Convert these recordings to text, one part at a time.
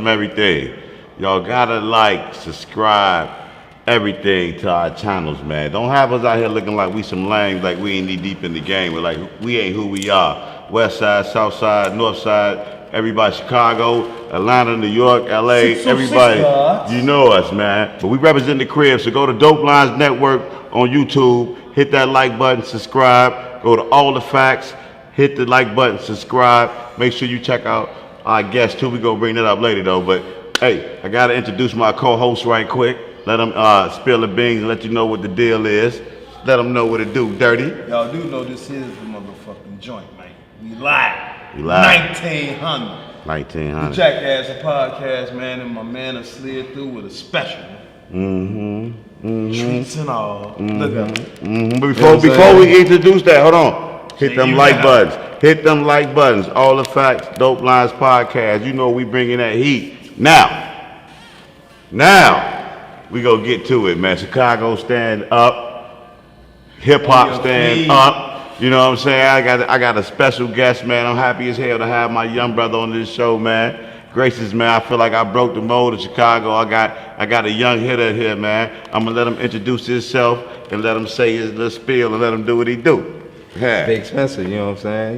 them everything. Y'all gotta like, subscribe, everything to our channels, man. Don't have us out here looking like we some lames, like we ain't knee deep in the game. We're like, we ain't who we are. West side, south side, north side, everybody, Chicago, Atlanta, New York, LA, everybody, you know us, man. But we represent the crib, so go to Dope Lines Network on YouTube, hit that like button, subscribe, go to All the Facts, hit the like button, subscribe. Make sure you check out our guests too. We gonna bring that up later though, but hey, I gotta introduce my co-host right quick. Let them spill the beans and let you know what the deal is. Let them know what to do, Dirty. Y'all do know this is the motherfucking joint, man. We live. We live. 1900. 1900. The Jackass podcast, man, and my man have slid through with a special. Treats and all. Look at him. But before we introduce that, hold on. Hit them like buttons. Hit them like buttons. All the Facts, Dope Lines podcast. You know we bringing that heat. Now, we gonna get to it, man. Chicago stand up. Hip hop stand up. You know what I'm saying? I got a special guest, man. I'm happy as hell to have my young brother on this show, man. Gracious, man. I feel like I broke the mold of Chicago. I got a young hitter here, man. I'm gonna let him introduce himself and let him say his little spiel and let him do what he do. Yeah. Big Spencer, you know what I'm saying?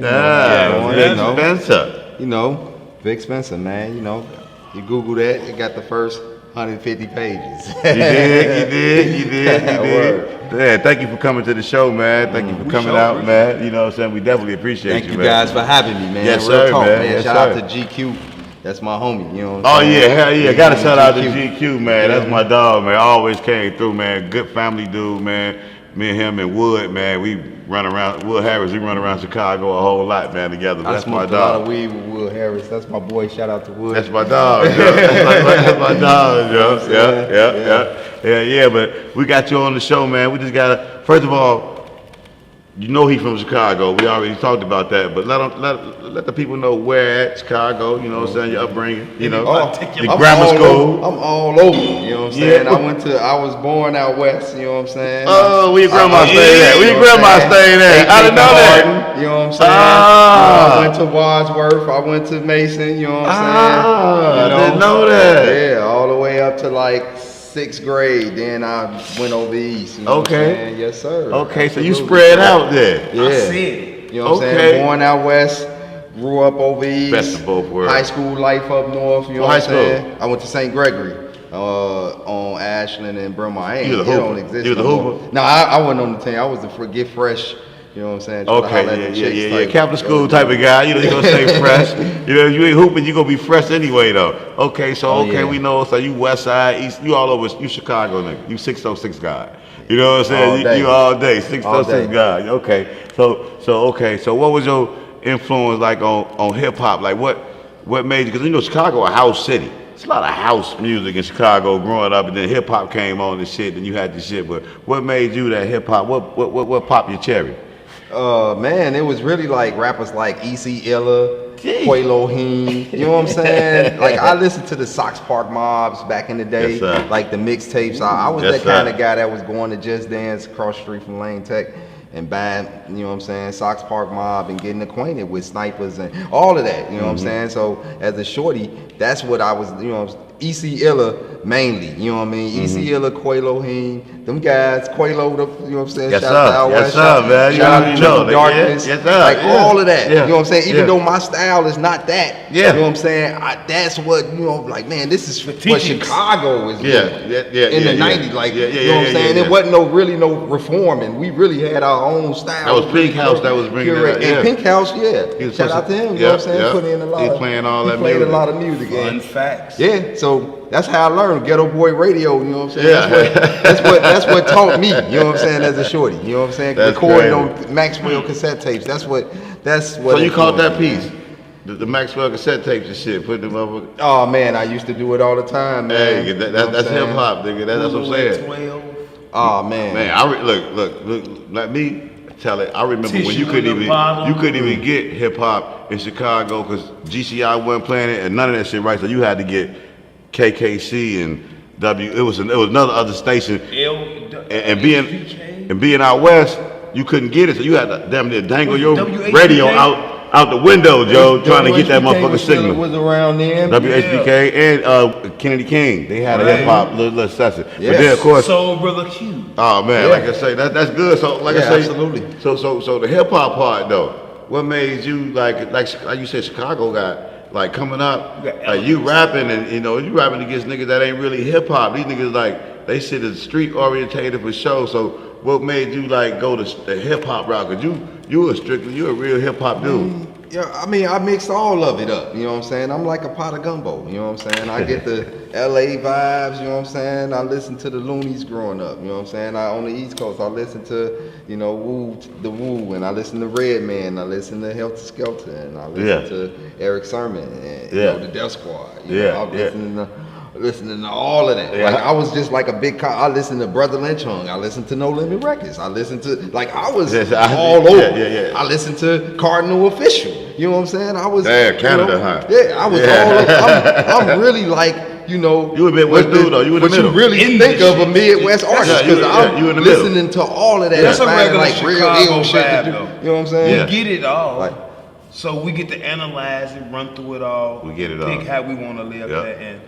Big Spencer. You know, Big Spencer, man. You know, you Google that, it got the first 150 pages. You did. Yeah, thank you for coming to the show, man. Thank you for coming out, man. You know what I'm saying? We definitely appreciate you, man. Thank you guys for having me, man. Yes, Real sir, talk, man. Yes, Shout out sir. to GQ. That's my homie, you know what I'm saying? Oh, yeah, hell yeah. Gotta shout out to GQ, man. That's my dog, man. Always came through, man. Good family dude, man. Me and him and Wood, man, we run around, Wood Harris, we run around Chicago a whole lot, man, together. I That's my smoked a lot dog. of weed with Wood Harris. That's my boy. Shout out to Wood. That's my dog, yo. That's my dog, yo. Yeah, but we got you on the show, man. We just gotta, first of all, you know he from Chicago. We already talked about that, but let the people know where at Chicago, you know what I'm saying, your upbringing, you know, your grammar school. I'm all over, you know what I'm saying? Yeah. I was born out west, you know what I'm saying? Oh, where your grandma stayed at? Where your grandma stayed at? I didn't know that. You know what I'm saying? I went to Wadsworth, I went to Mason, you know what I'm saying? I didn't know that. Yeah, all the way up to like 6th grade, then I went over east. You know what I'm saying? Yes, sir. Okay, so you spread out there. Yeah. I see it. You know what I'm saying? Born out west, grew up over east. Best of both worlds. High school life up north, you know what I'm saying? I went to St. Gregory on Ashland and Bromar. You was a hooper? You was a hooper? No, I wasn't on the team. I was the Get Fresh. You know what I'm saying? Okay, yeah. Capital school type of guy. You know, you gonna stay fresh. You know, if you ain't hooping, you gonna be fresh anyway, though. Okay, so we know. So you West Side, East, you all over. You Chicago nigga. You 606 guy. You know what I'm saying? You all day 606 guy. Okay, so what was your influence like on hip hop? Like what made you? Because you know Chicago a house city. It's a lot of house music in Chicago growing up, and then hip hop came on and shit. And you had the shit. But what made you that hip hop? What popped your cherry? Man, it was really like rappers like E.C. Illa, Quavo Heen, you know what I'm saying? Like I listened to the Sox Park Mobs back in the day, like the mixtapes. I was that kind of guy that was going to Just Dance across the street from Lane Tech and buying, you know what I'm saying, Sox Park Mob and getting acquainted with snipers and all of that, you know what I'm saying? So as a shorty, that's what I was, you know, E.C. Illa mainly, you know what I mean? E.C. Illa, Quavo Heen, them guys, Quavo, you know what I'm saying? Yes, shout out to Al West, shout out to Triple Darkness, like all of that, you know what I'm saying? Even though my style is not that, you know what I'm saying? That's what, you know, like, man, this is what Chicago is in the 90s, like, you know what I'm saying? There wasn't really no reforming. We really had our own style. That was Pink House that was bringing that. And Pink House, shout out to him, you know what I'm saying? Put in a lot. He playing all that music. He played a lot of music. Fun facts. Yeah, so that's how I learned Ghetto Boy Radio, you know what I'm saying? That's what taught me, you know what I'm saying, as a shorty, you know what I'm saying? Recording on Maxwell cassette tapes. That's what. So you caught that piece? The Maxwell cassette tapes and shit, put them up. Oh man, I used to do it all the time, man. Hey, that's hip hop, nigga. That's what I'm saying. 12. Oh man. Man, look, let me tell it. I remember when you couldn't even get hip hop in Chicago because GCI wasn't playing it and none of that shit, right? So you had to get KKC and W. It was another other station. And being out west, you couldn't get it, so you had to damn near dangle your radio out out the window, Joe, trying to get that motherfucking signal. Was around then. WHBK and Kennedy King, they had a hip hop little session. Yes. But then of course, Soul Brother Q. oh man, like I say, that's good. So like I say, absolutely. So the hip hop part though, what made you like you said, Chicago got like coming up, like you rapping and you rapping against niggas that ain't really hip hop. These niggas like they shit is street orientated for show. So what made you like go to the hip hop route? Cause you a real hip hop dude. Yeah, I mean, I mixed all of it up, you know what I'm saying? I'm like a pot of gumbo, you know what I'm saying? I get the LA vibes, you know what I'm saying? I listen to the Loonies growing up, you know what I'm saying? On the East Coast, I listen to, the Woo, and I listen to Redman, I listen to Helter Skelter, and I listen to Eric Sermon, and the Death Squad. I'm listening to all of that. Yeah. Like I was just like a big. I listened to Brother Lynch Hung. I listened to No Limit Records. I listened to I was all over. I listened to Cardinal Official. You know what I'm saying? I was. Canada, huh? Yeah, I was all over. I'm really like, you a Midwest dude though. You in the middle. What you really think of a Midwest artist? Because I'm you in the middle. listening to all of that. That's a regular like Chicago real shit vibe, to do. though. You know what I'm saying? We get it all. Like, so we get to analyze it, run through it all. We get it pick all. how we want to live that and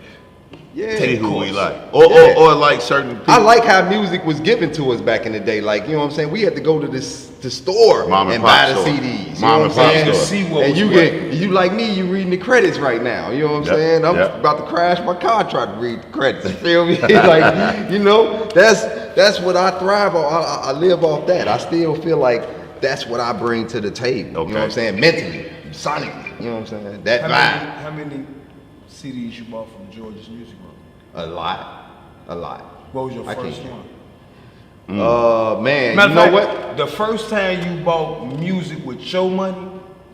See who we like. Or like certain people. I like how music was given to us back in the day. Like, you know what I'm saying? We had to go to the store and buy the CDs. You know what I'm saying? See what and you like me, you reading the credits right now. You know what I'm saying? I'm about to crash my car trying to read the credits. You feel me? Like, that's what I thrive on. I live off that. I still feel like that's what I bring to the table. Okay. You know what I'm saying? Mentally, sonically. You know what I'm saying? That vibe. How many CDs you bought from George's Music Room? A lot. What was your first one? Man, Matter you know fact, what? The first time you bought music with your money,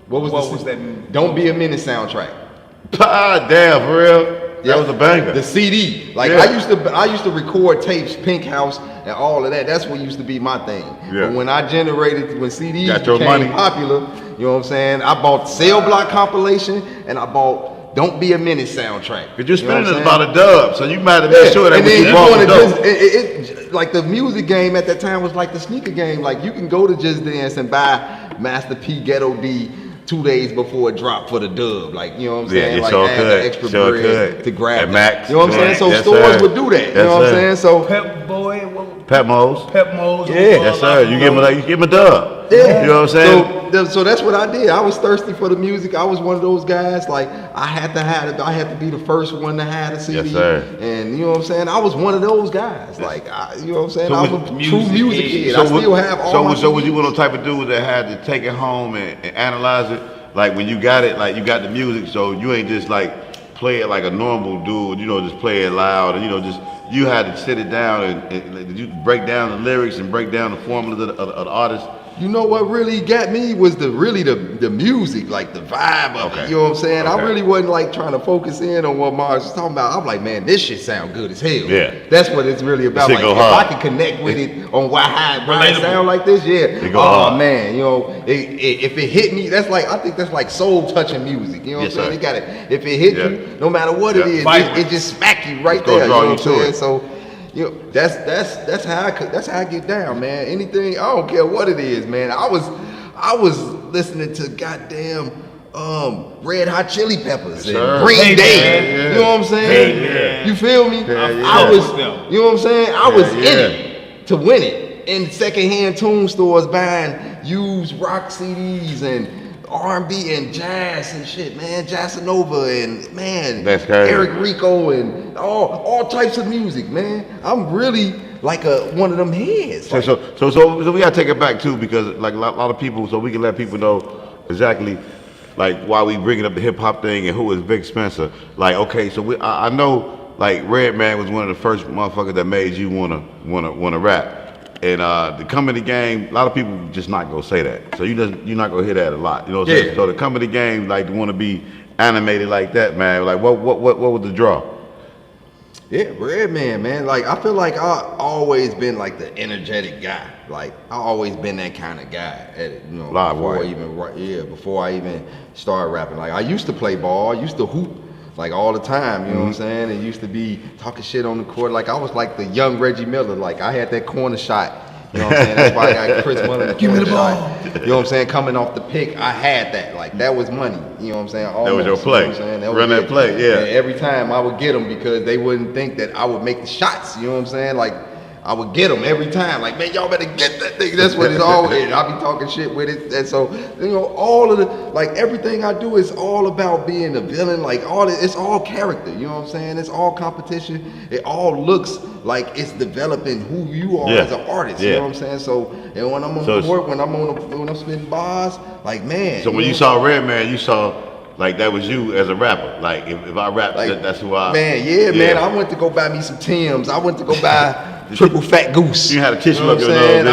what was that music? Don't Be a Minute soundtrack. Ah, damn, for real. That was a banger. The CD. Like I used to record tapes, Pink House, and all of that. That's what used to be my thing. Yeah. But when CDs Got your became money. popular, you know what I'm saying? I bought Cell Block compilation and I bought Don't Be a Minute soundtrack. Cause you're spending it about a dub, so you might have been sure that and when then you you bought want the to dope. like the music game at that time was like the sneaker game. Like you can go to Just Dance and buy Master P Ghetto D 2 days before it dropped for the dub. Like, you know what I'm saying? Like sure add the extra bread to grab At it. Max. You know what I'm saying? So Yes, stores sir. would do that. You Yes, know what I'm sir. saying? So Pep Boy, Pep Mo's. Pep Mo's. Yes, sir. You give him a dub. yeah. You know what I'm saying? So that's what I did. I was thirsty for the music. I was one of those guys. Like I had to be the first one to have a CD. Yes, sir. And you know what I'm saying? I was one of those guys. Like you know what I'm saying? So I was a true music kid. I still have all my So was you CDs. one of the type of dudes that had to take it home and analyze it? Like when you got it, like you got the music, so you ain't just like play it like a normal dude, just play it loud, and just you had to sit it down and you break down the lyrics and break down the formulas of the artist. You know what really got me was the music, like the vibe of it. You know what I'm saying? I really wasn't like trying to focus in on what Mars was talking about. I'm like, man, this shit sound good as hell. Yeah. That's what it's really about. Shit Like go if hard. I can connect with it on why it sound like this, It go oh hard. man, if it hit me, I think that's like soul touching music. You know what I'm saying? sir. You got it. If it hit you, no matter what it is, it just smack you right It's gonna there. You draw know you what I'm to saying? it. So. That's how I get down, man. Anything, I don't care what it is, man. I was listening to goddamn Red Hot Chili Peppers and Green Day. You know what I'm saying? You feel me? I was, you know what I'm saying? I was in it to win it. In secondhand tune stores buying used rock CDs and R&B and jazz and shit, man. Jazzinova and man, That's crazy. Eric Rico and all types of music, man. I'm really like one of them heads. So we gotta take it back too, because like a lot of people, so we can let people know exactly like why we bringing up the hip hop thing and who is Vic Spencer. Like, okay, so I know like Redman was one of the first motherfuckers that made you wanna rap. And the Come in the Game, a lot of people just not gonna say that. So you're not gonna hear that a lot. You know what I'm saying? So the Come in the Game, like, to wanna be animated like that, man. Like, what was the draw? Yeah, Redman, man. Like I feel like I always been like the energetic guy. Like I always been that kind of guy. Before I even started rapping. Like I used to play ball. I used to hoop like all the time. You know what I'm saying? It used to be talking shit on the court. Like I was like the young Reggie Miller. Like I had that corner shot You know what I'm saying? That's why I got Chris Mullin. Give me the ball. You know what I'm saying? Coming off the pick, I had that. Like, that was money. You know what I'm saying? Almost, that was your play. You know what I'm saying? That Run was that play, yeah. And every time I would get them because they wouldn't think that I would make the shots. You know what I'm saying? Like, I would get them every time. Like, man, y'all better get that thing. That's what it's always. I'll be talking shit with it. And so, you know, all of the, like, everything I do is all about being a villain. Like, it's all character. You know what I'm saying? It's all competition. It all looks like it's developing who you are as an artist. You know what I'm saying? So, and when I'm on the court, when I'm spitting bars, like, man. So when you saw Redman, you saw, like, that was you as a rapper. Like, if I rap, like, that's who I... Man, I went to go buy me some Timbs. I went to go buy Triple Fat Goose. You had a tissue up your nose, I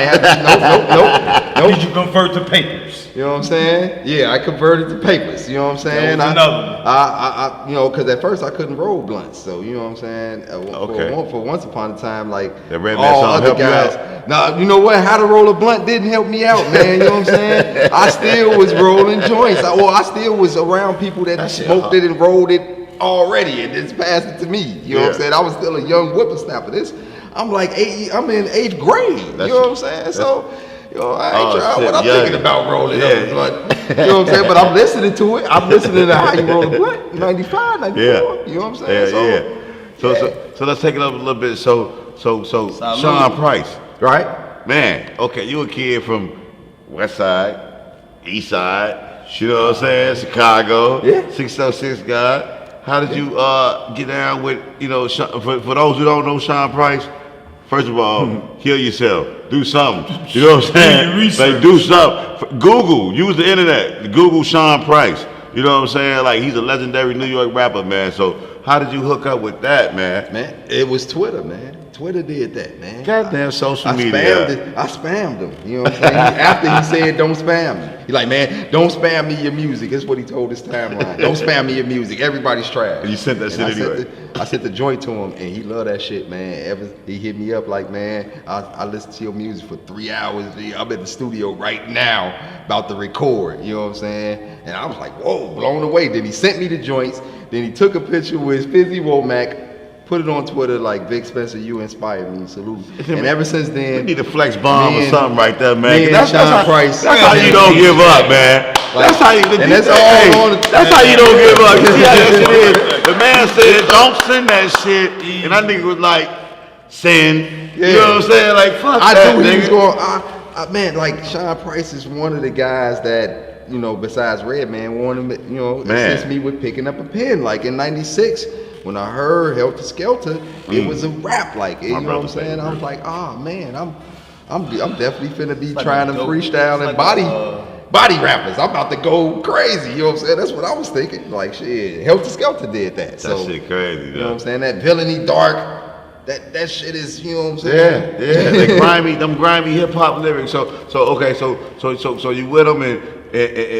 had to, nope. Did you convert to papers? You know what I'm saying? Yeah, I converted to papers. You know what I'm saying? That was another I you know, because at first I couldn't roll blunts. So, you know what I'm saying? Okay. For once upon a time, like, that Redman all song other help guys. You out? Nah, you know what? How to roll a blunt didn't help me out, man. You know what I'm saying? I still was rolling joints. I still was around people that smoked it and rolled it already and just passed it to me. You know what I'm saying? I was still a young whippersnapper. I'm like I'm in 8th grade. You know what I'm saying? So, you know, I ain't trying what I'm thinking about rolling up. But, you know what I'm saying? But I'm listening to it. I'm listening to how you roll a blunt. 95, 94. You know what I'm saying? So let's take it up a little bit. So Sean Price, right? Man, okay, you a kid from West Side, East Side, you know what I'm saying? Chicago, 606 guy. How did you get down with, you know, for those who don't know Sean Price, first of all, kill yourself. Do something. You know what I'm saying? Like, do something. Google. Use the internet. Google Sean Price. You know what I'm saying? Like, he's a legendary New York rapper, man. So how did you hook up with that, man? Man, it was Twitter, man. Twitter did that, man. Goddamn social media. I spammed him. You know what I'm saying? After he said, don't spam me. He's like, man, don't spam me your music. That's what he told his timeline. Don't spam me your music. Everybody's trash. And you sent that shit anyway. I sent the joint to him, and he loved that shit, man. He hit me up like, man, I listened to your music for 3 hours. I'm at the studio right now about to record. You know what I'm saying? And I was like, whoa, blown away. Then he sent me the joints. Then he took a picture with Fizzy Womack, put it on Twitter like, Vic Spencer, you inspired me, salute. And ever since then, we need a flex bomb or something right there, man. That's how you don't give up, man. That's how you. That's how you don't give up. You see how that shit is? The man said, "Don't send that shit," and that nigga was like, "Send." You know what I'm saying? Like, fuck that, I knew he nigga. was going. Man, like, Sean Price is one of the guys that, you know, besides Redman, wanted, you know, assist me with picking up a pen. Like in '96. When I heard Helter Skelter, it was a rap, like, you know what I'm saying? I was like, man, I'm definitely finna be trying to freestyle and body rappers. I'm about to go crazy, you know what I'm saying? That's what I was thinking. Like, shit, Helter Skelter did that. That shit crazy, you know what I'm saying? That villainy dark, that shit is, you know what I'm saying? Yeah. Them grimy hip hop lyrics. So you with them and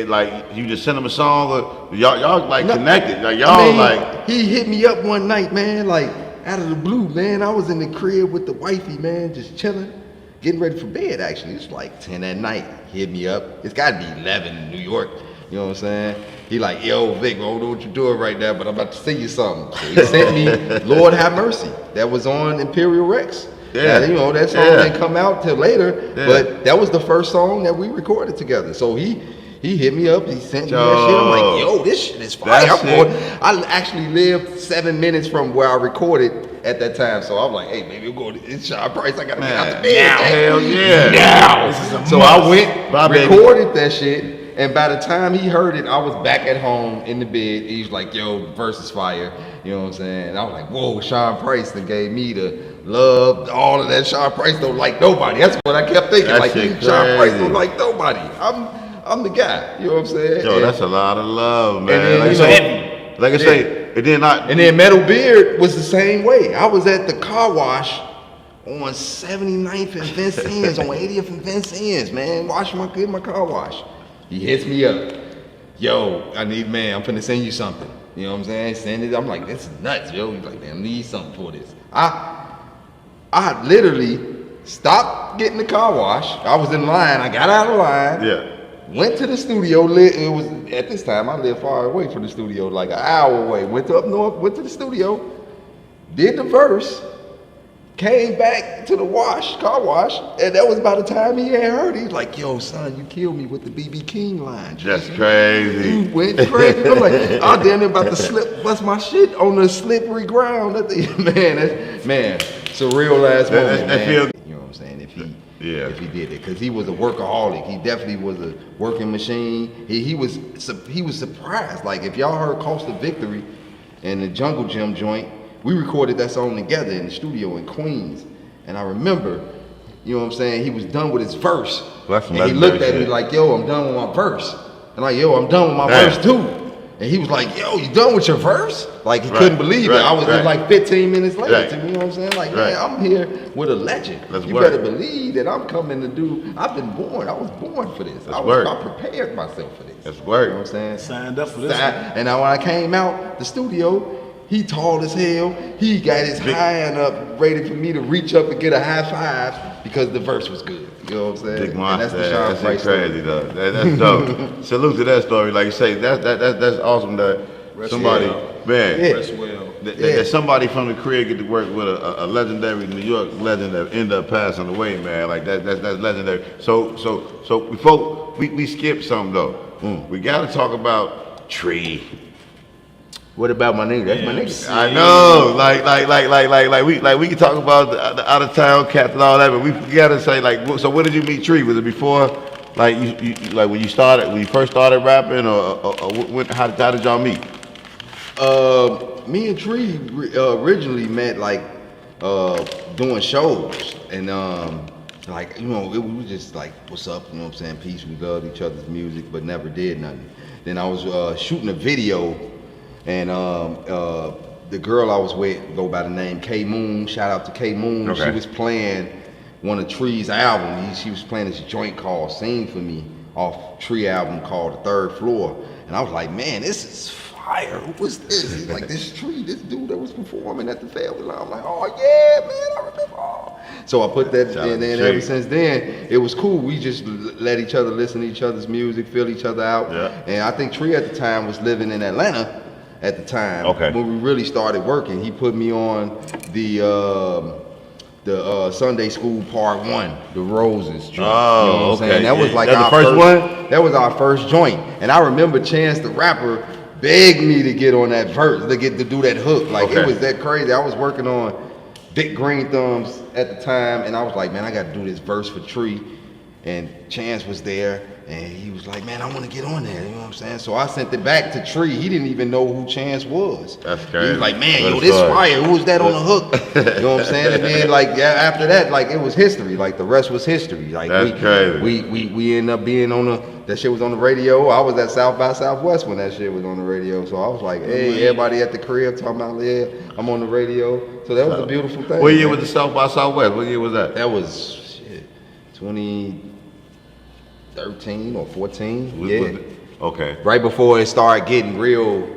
like you just send him a song, or y'all like connected, like y'all like. He hit me up one night, man, like out of the blue, man. I was in the crib with the wifey, man, just chilling, getting ready for bed. Actually, it's like 10 at night. He hit me up. It's got to be 11 in New York. You know what I'm saying? He like, yo, Vic, I don't know what you're doing right now, but I'm about to sing you something. So he sent me "Lord Have Mercy." That was on Imperial Rex. Yeah, you know that song didn't come out till later, but that was the first song that we recorded together. So he hit me up. He sent me that shit. I'm like, yo, this shit is fire. I actually lived 7 minutes from where I recorded at that time. So I'm like, hey, baby, we'll go to Sean Price. I got to get out the bed. Now, hell yeah. Now. So I went, recorded that shit. And by the time he heard it, I was back at home in the bed. He was like, yo, verse is fire. You know what I'm saying? And I was like, whoa, Sean Price that gave me the love, all of that. Sean Price don't like nobody. That's what I kept thinking. Like, Sean Price don't like nobody. I'm the guy. You know what I'm saying? Yo, that's a lot of love, man. And then, like I say, and then Metal Beard was the same way. I was at the car wash on 79th and Vincennes, on 80th and Vincennes, man, getting my car wash. He hits me up. Yo, I'm finna send you something. You know what I'm saying? Send it. I'm like, this is nuts, yo. He's like, man, I need something for this. I literally stopped getting the car wash. I was in line. I got out of line. Yeah. Went to the studio. It was at this time I lived far away from the studio, like an hour away. Went to up north. Went to the studio. Did the verse. Came back to the car wash, and that was by the time he had heard it. He's like, yo, son, you killed me with the BB King line. That's crazy. You went crazy. I'm like, I damn near about to bust my shit on the slippery ground. Man, it's a real ass moment, man. You know what I'm saying? If he did it, because he was a workaholic. He definitely was a working machine. He was surprised. Like, if y'all heard Cost of Victory and the Jungle Gym joint, we recorded that song together in the studio in Queens. And I remember, you know what I'm saying, he was done with his verse. And he looked at me like, yo, I'm done with my verse. And like, yo, I'm done with my verse too. And he was like, yo, you done with your verse? Like, he couldn't believe it. I was just like 15 minutes later to me, you know what I'm saying? Like, man, I'm here with a legend. You better believe that I'm coming to do, I've been born, I was born for this. I prepared myself for this. That's work. You know what I'm saying? Signed up for this. And now when I came out the studio, he tall as hell. He got his hand up, ready for me to reach up and get a high five because the verse was good. You know what I'm saying? Big monster. That's crazy though. That's dope. Salute to that story. Like you say, that's awesome that somebody, that somebody from the crib get to work with a legendary New York legend that ended up passing away, man. Like that's legendary. So before we skip something though, we got to talk about Tree. What about my nigga? That's my nigga. I know, like we can talk about the out of town cats and all that, but we gotta say like, so when did you meet Tree? Was it before, like you like when you first started rapping, or how did y'all meet? Me and Tree originally met like doing shows, and like, you know, it was just like, what's up? You know what I'm saying? Peace. We loved each other's music, but never did nothing. Then I was shooting a video. And the girl I was with go by the name K Moon. Shout out to K Moon. Okay. She was playing one of Tree's albums. She was playing this joint called "Sing for Me" off Tree album called "The Third Floor." And I was like, man, this is fire. Who was this? He's like, this Tree, this dude that was performing at the Family Line. I'm like, oh yeah, man, I remember. Oh. So I put that in, and ever since then, it was cool. We just let each other listen to each other's music, feel each other out. Yeah. And I think Tree at the time was living in Atlanta. At the time, when we really started working, he put me on the Sunday School Part 1, the Roses joint. Oh, you know what I'm saying? That was like our first one? That was our first joint. And I remember Chance the Rapper begged me to get on that verse, to do that hook. Like, it was that crazy. I was working on Big Green Thumbs at the time, and I was like, man, I got to do this verse for Tree. And Chance was there. And he was like, man, I want to get on there, you know what I'm saying? So I sent it back to Tree. He didn't even know who Chance was. That's crazy. He was like, man, yo, this fire. Who was that on the hook? You know what I'm saying? And then, like, after that, like, it was history. Like, the rest was history. Like, that's crazy. We ended up being on that shit was on the radio. I was at South by Southwest when that shit was on the radio. So I was like, hey, everybody at the crib talking about, yeah, I'm on the radio. So that was a beautiful thing. What year was the South by Southwest? What year was that? That was, 2013 or 14, Okay. Right before it started getting real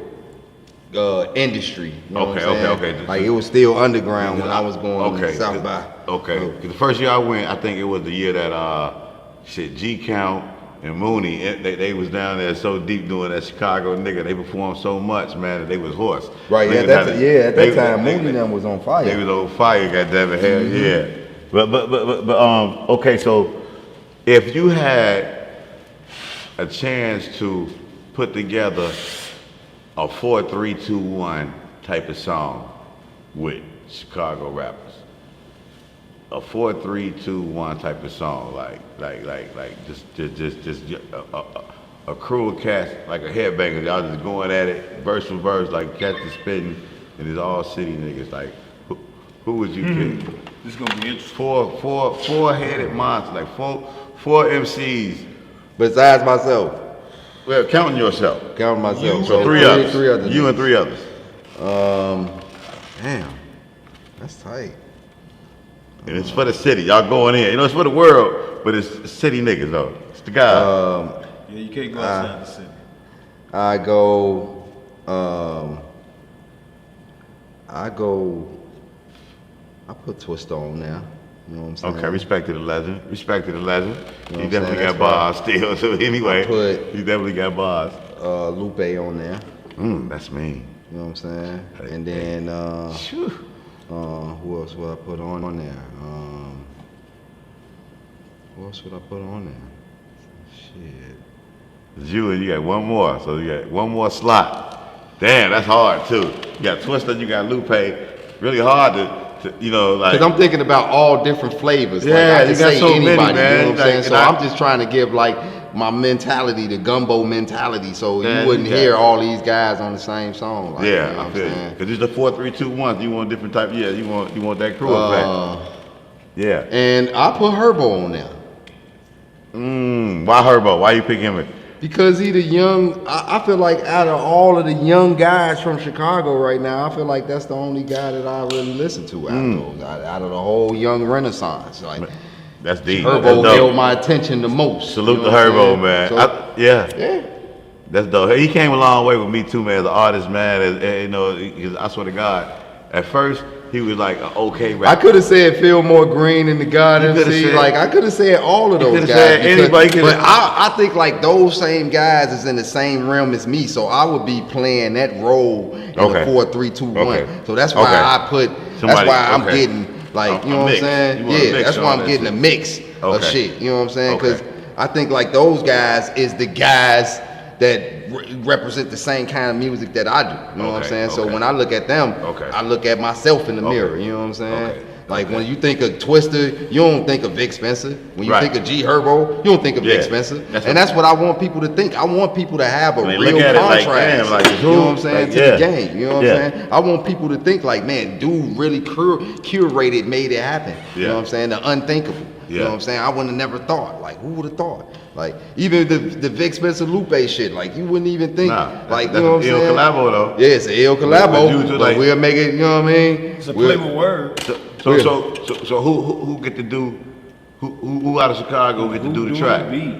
industry. You know Okay. Like, it was still underground when I was going South by. Okay. The first year I went, I think it was the year that G Count and Mooney, they was down there so deep doing that Chicago nigga. They performed so much, man, that they was hoarse. Right. At that time, Mooney them was on fire. They was on fire. Goddamn it, hell yeah. But okay, so. If you had a chance to put together a 4-3-2-1 type of song with Chicago rappers, a 4-3-2-1 type of song, like just a crew of cats, like a headbanger, y'all just going at it, verse for verse, like cats is spitting, and it's all city niggas. Like, who would you pick? This is gonna be interesting. Four-headed monsters, like four MCs. Besides myself. Well, counting yourself. Counting myself. So three others. You and three others. Damn. That's tight. And it's for the city. Y'all going in. You know, it's for the world, but it's city niggas though. It's the guy. Yeah, you can't go outside the city. I put Twista on now. You know what I'm saying? Okay, respect to the legend. You know he definitely got bars still. So anyway, he definitely got bars. Lupe on there. That's mean. You know what I'm saying? And then Who else would I put on there? Who else would I put on there? Shit. It's you and you got one more, so you got one more slot. Damn, that's hard too. You got Twista, you got Lupe. Really hard to you know, like. Because I'm thinking about all different flavors. Yeah, like, I can you got say so anybody, many, man. you know what I'm saying? Like, So I'm just trying to give like my mentality, the gumbo mentality, so Yeah, you wouldn't you got hear it. all these guys on the same song. Like, you know Yeah, what I I'm feel you. saying? Cause it's the 4, 3, 2, 1. You want different type. Yeah, you want that crew effect. Yeah. And I put Herbo on there. Why Herbo? Why you pick him? Because he the young, I feel like out of all of the young guys from Chicago right now, I feel like that's the only guy that I really listen to out of the whole young renaissance. Like, That's deep. Herbo That's dope. held my attention the most. Salute you to know what I'm Herbo, saying? man. So, Yeah. That's dope. He came a long way with me too, man. As an artist, man. You know, 'cause I swear to God, at first he was like an okay rapper. I could have said Fillmore Green and the God You coulda MC. said- Like, I could have said all of You those coulda guys. said because- anybody coulda- but I think like those same guys is in the same realm as me. So I would be playing that role in Okay. the 4, 3, 2, 1. Okay. So that's why Okay. I put. Somebody- that's why I'm okay. getting like, A you know what I'm mix. saying? You want a Yeah, mix that's why on I'm that getting shit. a mix of Okay. shit. You know what I'm saying? Because Okay. I think like those guys is the guys that represent the same kind of music that I do. You know what I'm Okay, saying? So okay. when I look at them, Okay. I look at myself in the Okay. mirror. You know what I'm saying? Okay. Like when you think of Twister, you don't think of Vic Spencer. When you Right. think of G Herbo, you don't think of Yeah. Vic Spencer. That's And that's what I want people to think. I want people to have a When they real look at it like, contrast. damn, like, you know what I'm saying? like, to yeah. the game. You know what Yeah. I'm saying? I want people to think like, man, dude really curated, made it happen. You Yeah. know what I'm saying? The unthinkable. You Yeah. know what I'm saying? I wouldn't have never thought. Like, who would have thought? Like, even the Vic Spencer Lupe shit, like, you wouldn't even think. Nah, like, that's you know what I'm an ill saying? collabo though. Yeah, it's an ill But collabo, you but like- we'll make it, you know what I mean? It's a We'll- play with words. So who get to do? Who out of Chicago get to do the track? beat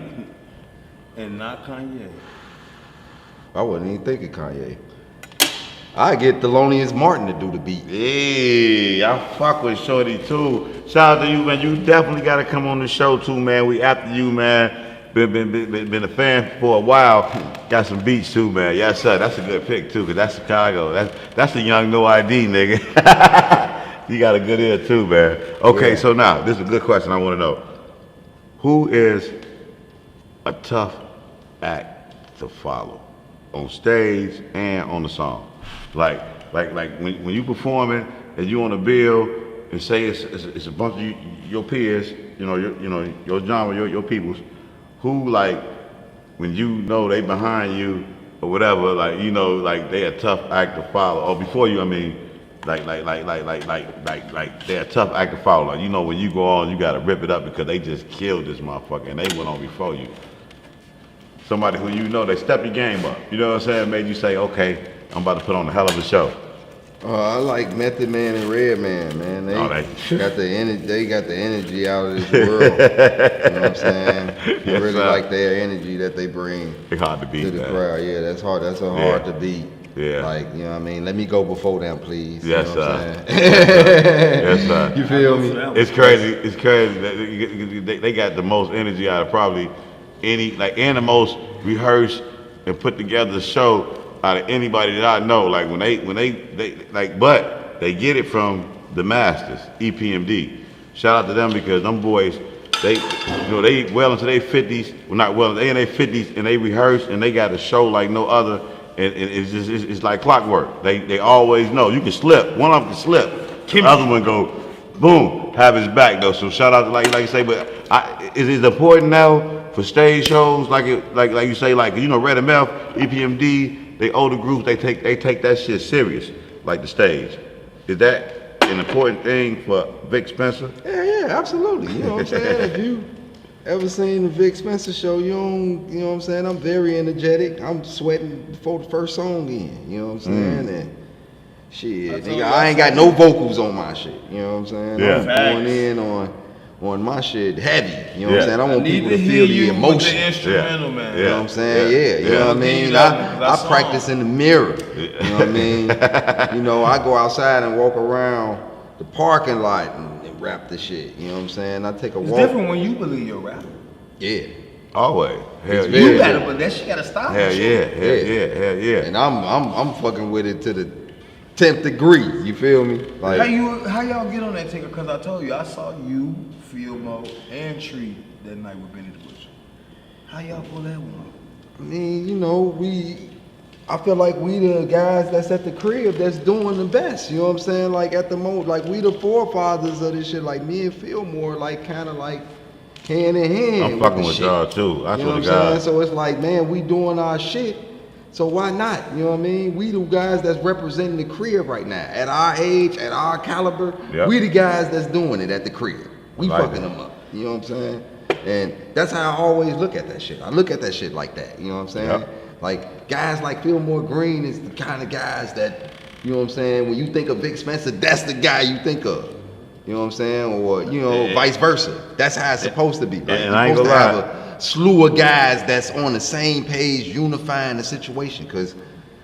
and not Kanye. I wasn't even thinking Kanye. I get Thelonious Martin to do the beat. Hey, I fuck with Shorty too. Shout out to you, man. You definitely gotta come on the show too, man. We after you, man. Been a fan for a while. Got some beats too, man. Yes, sir. That's a good pick too, cause that's Chicago. That's a young no ID nigga. You got a good ear too, man. Okay, Yeah. so now this is a good question. I want to know who is a tough act to follow on stage and on the song. Like when you performing and you on a bill and say it's a bunch of your peers, your genre, your peoples, who like when you know they behind you or whatever, like like they a tough act to follow. Or before you, I mean, like they're a tough act to follow. Like when you go on, you gotta rip it up because they just killed this motherfucker and they went on before you. Somebody who they step your game up. You know what I'm saying? Made you say, okay, I'm about to put on a hell of a show. I like Method Man and Redman, man. They got the energy. They got the energy out of this world. You know what I'm saying? I Yes, really sir. like their energy that they bring It's hard to beat to the that. crowd. Yeah, that's hard. That's hard to beat. Yeah. Like, you know what I mean? Let me go before them, please. Yes, you know what I'm sir. saying? Yes, sir. You feel me? It's crazy. It's crazy. They got the most energy out of probably and the most rehearsed and put together show out of anybody that I know. Like when they but they get it from the masters, EPMD. Shout out to them because them boys, they well into their 50s. Well, not well, they in their 50s and they rehearse and they got a show like no other. And it's like clockwork. They always know. You can slip. One of them can slip. The other one go, boom, have his back though. So shout out to like you say, but it is important now for stage shows like you say, like Red MF, EPMD, they older groups, they take that shit serious, like the stage. Is that an important thing for Vic Spencer? Yeah, absolutely. You know what I'm saying? If you ever seen the Vic Spencer show, you know what I'm saying? I'm very energetic. I'm sweating before the first song in. You know what I'm saying? And shit, nigga, I ain't got no vocals on my shit. You know what I'm saying? Yeah. I'm going in on my shit heavy. You know what I'm saying? I want Need people to to hear feel the you emotion. with the instrumental, man. You know what I'm saying? Yeah, you know what I mean? I practice in the mirror. You know what I mean? I go outside and walk around the parking lot and rap the shit. You know what I'm saying? I take a It's walk. different when you believe you're rapping. Yeah. Always. Hell It's yeah. very You gotta, but that shit gotta stop. Hell that yeah. shit. Hell yeah. And I'm fucking with it to the 10th degree. You feel me? Like How y'all get on that ticket? Cause I told you I saw you, Fillmo, and Tree that night with Benny the Butcher. How y'all pull that one off? I mean, you know, I feel like we the guys that's at the crib that's doing the best. You know what I'm saying? Like at the moment, like we the forefathers of this shit. Like me and Fillmore, like kind of like hand in hand. I'm fucking with shit. y'all too. I You swear know what to I'm God. saying? So it's like, man, we doing our shit. So why not? You know what I mean? We the guys that's representing the crib right now. At our age, at our caliber, Yep. we the guys that's doing it at the crib. We Like fucking it. them up. You know what I'm saying? And that's how I always look at that shit. I look at that shit like that. You know what I'm saying? Yep. Like guys like Fillmore Green is the kind of guys that, you know what I'm saying, when you think of Vic Spencer, that's the guy you think of. You know what I'm saying? Or, you know, vice versa. That's how it's supposed to be. Right? And I ain't You're gonna supposed to lie. have a slew of guys that's on the same page, unifying the situation. Because,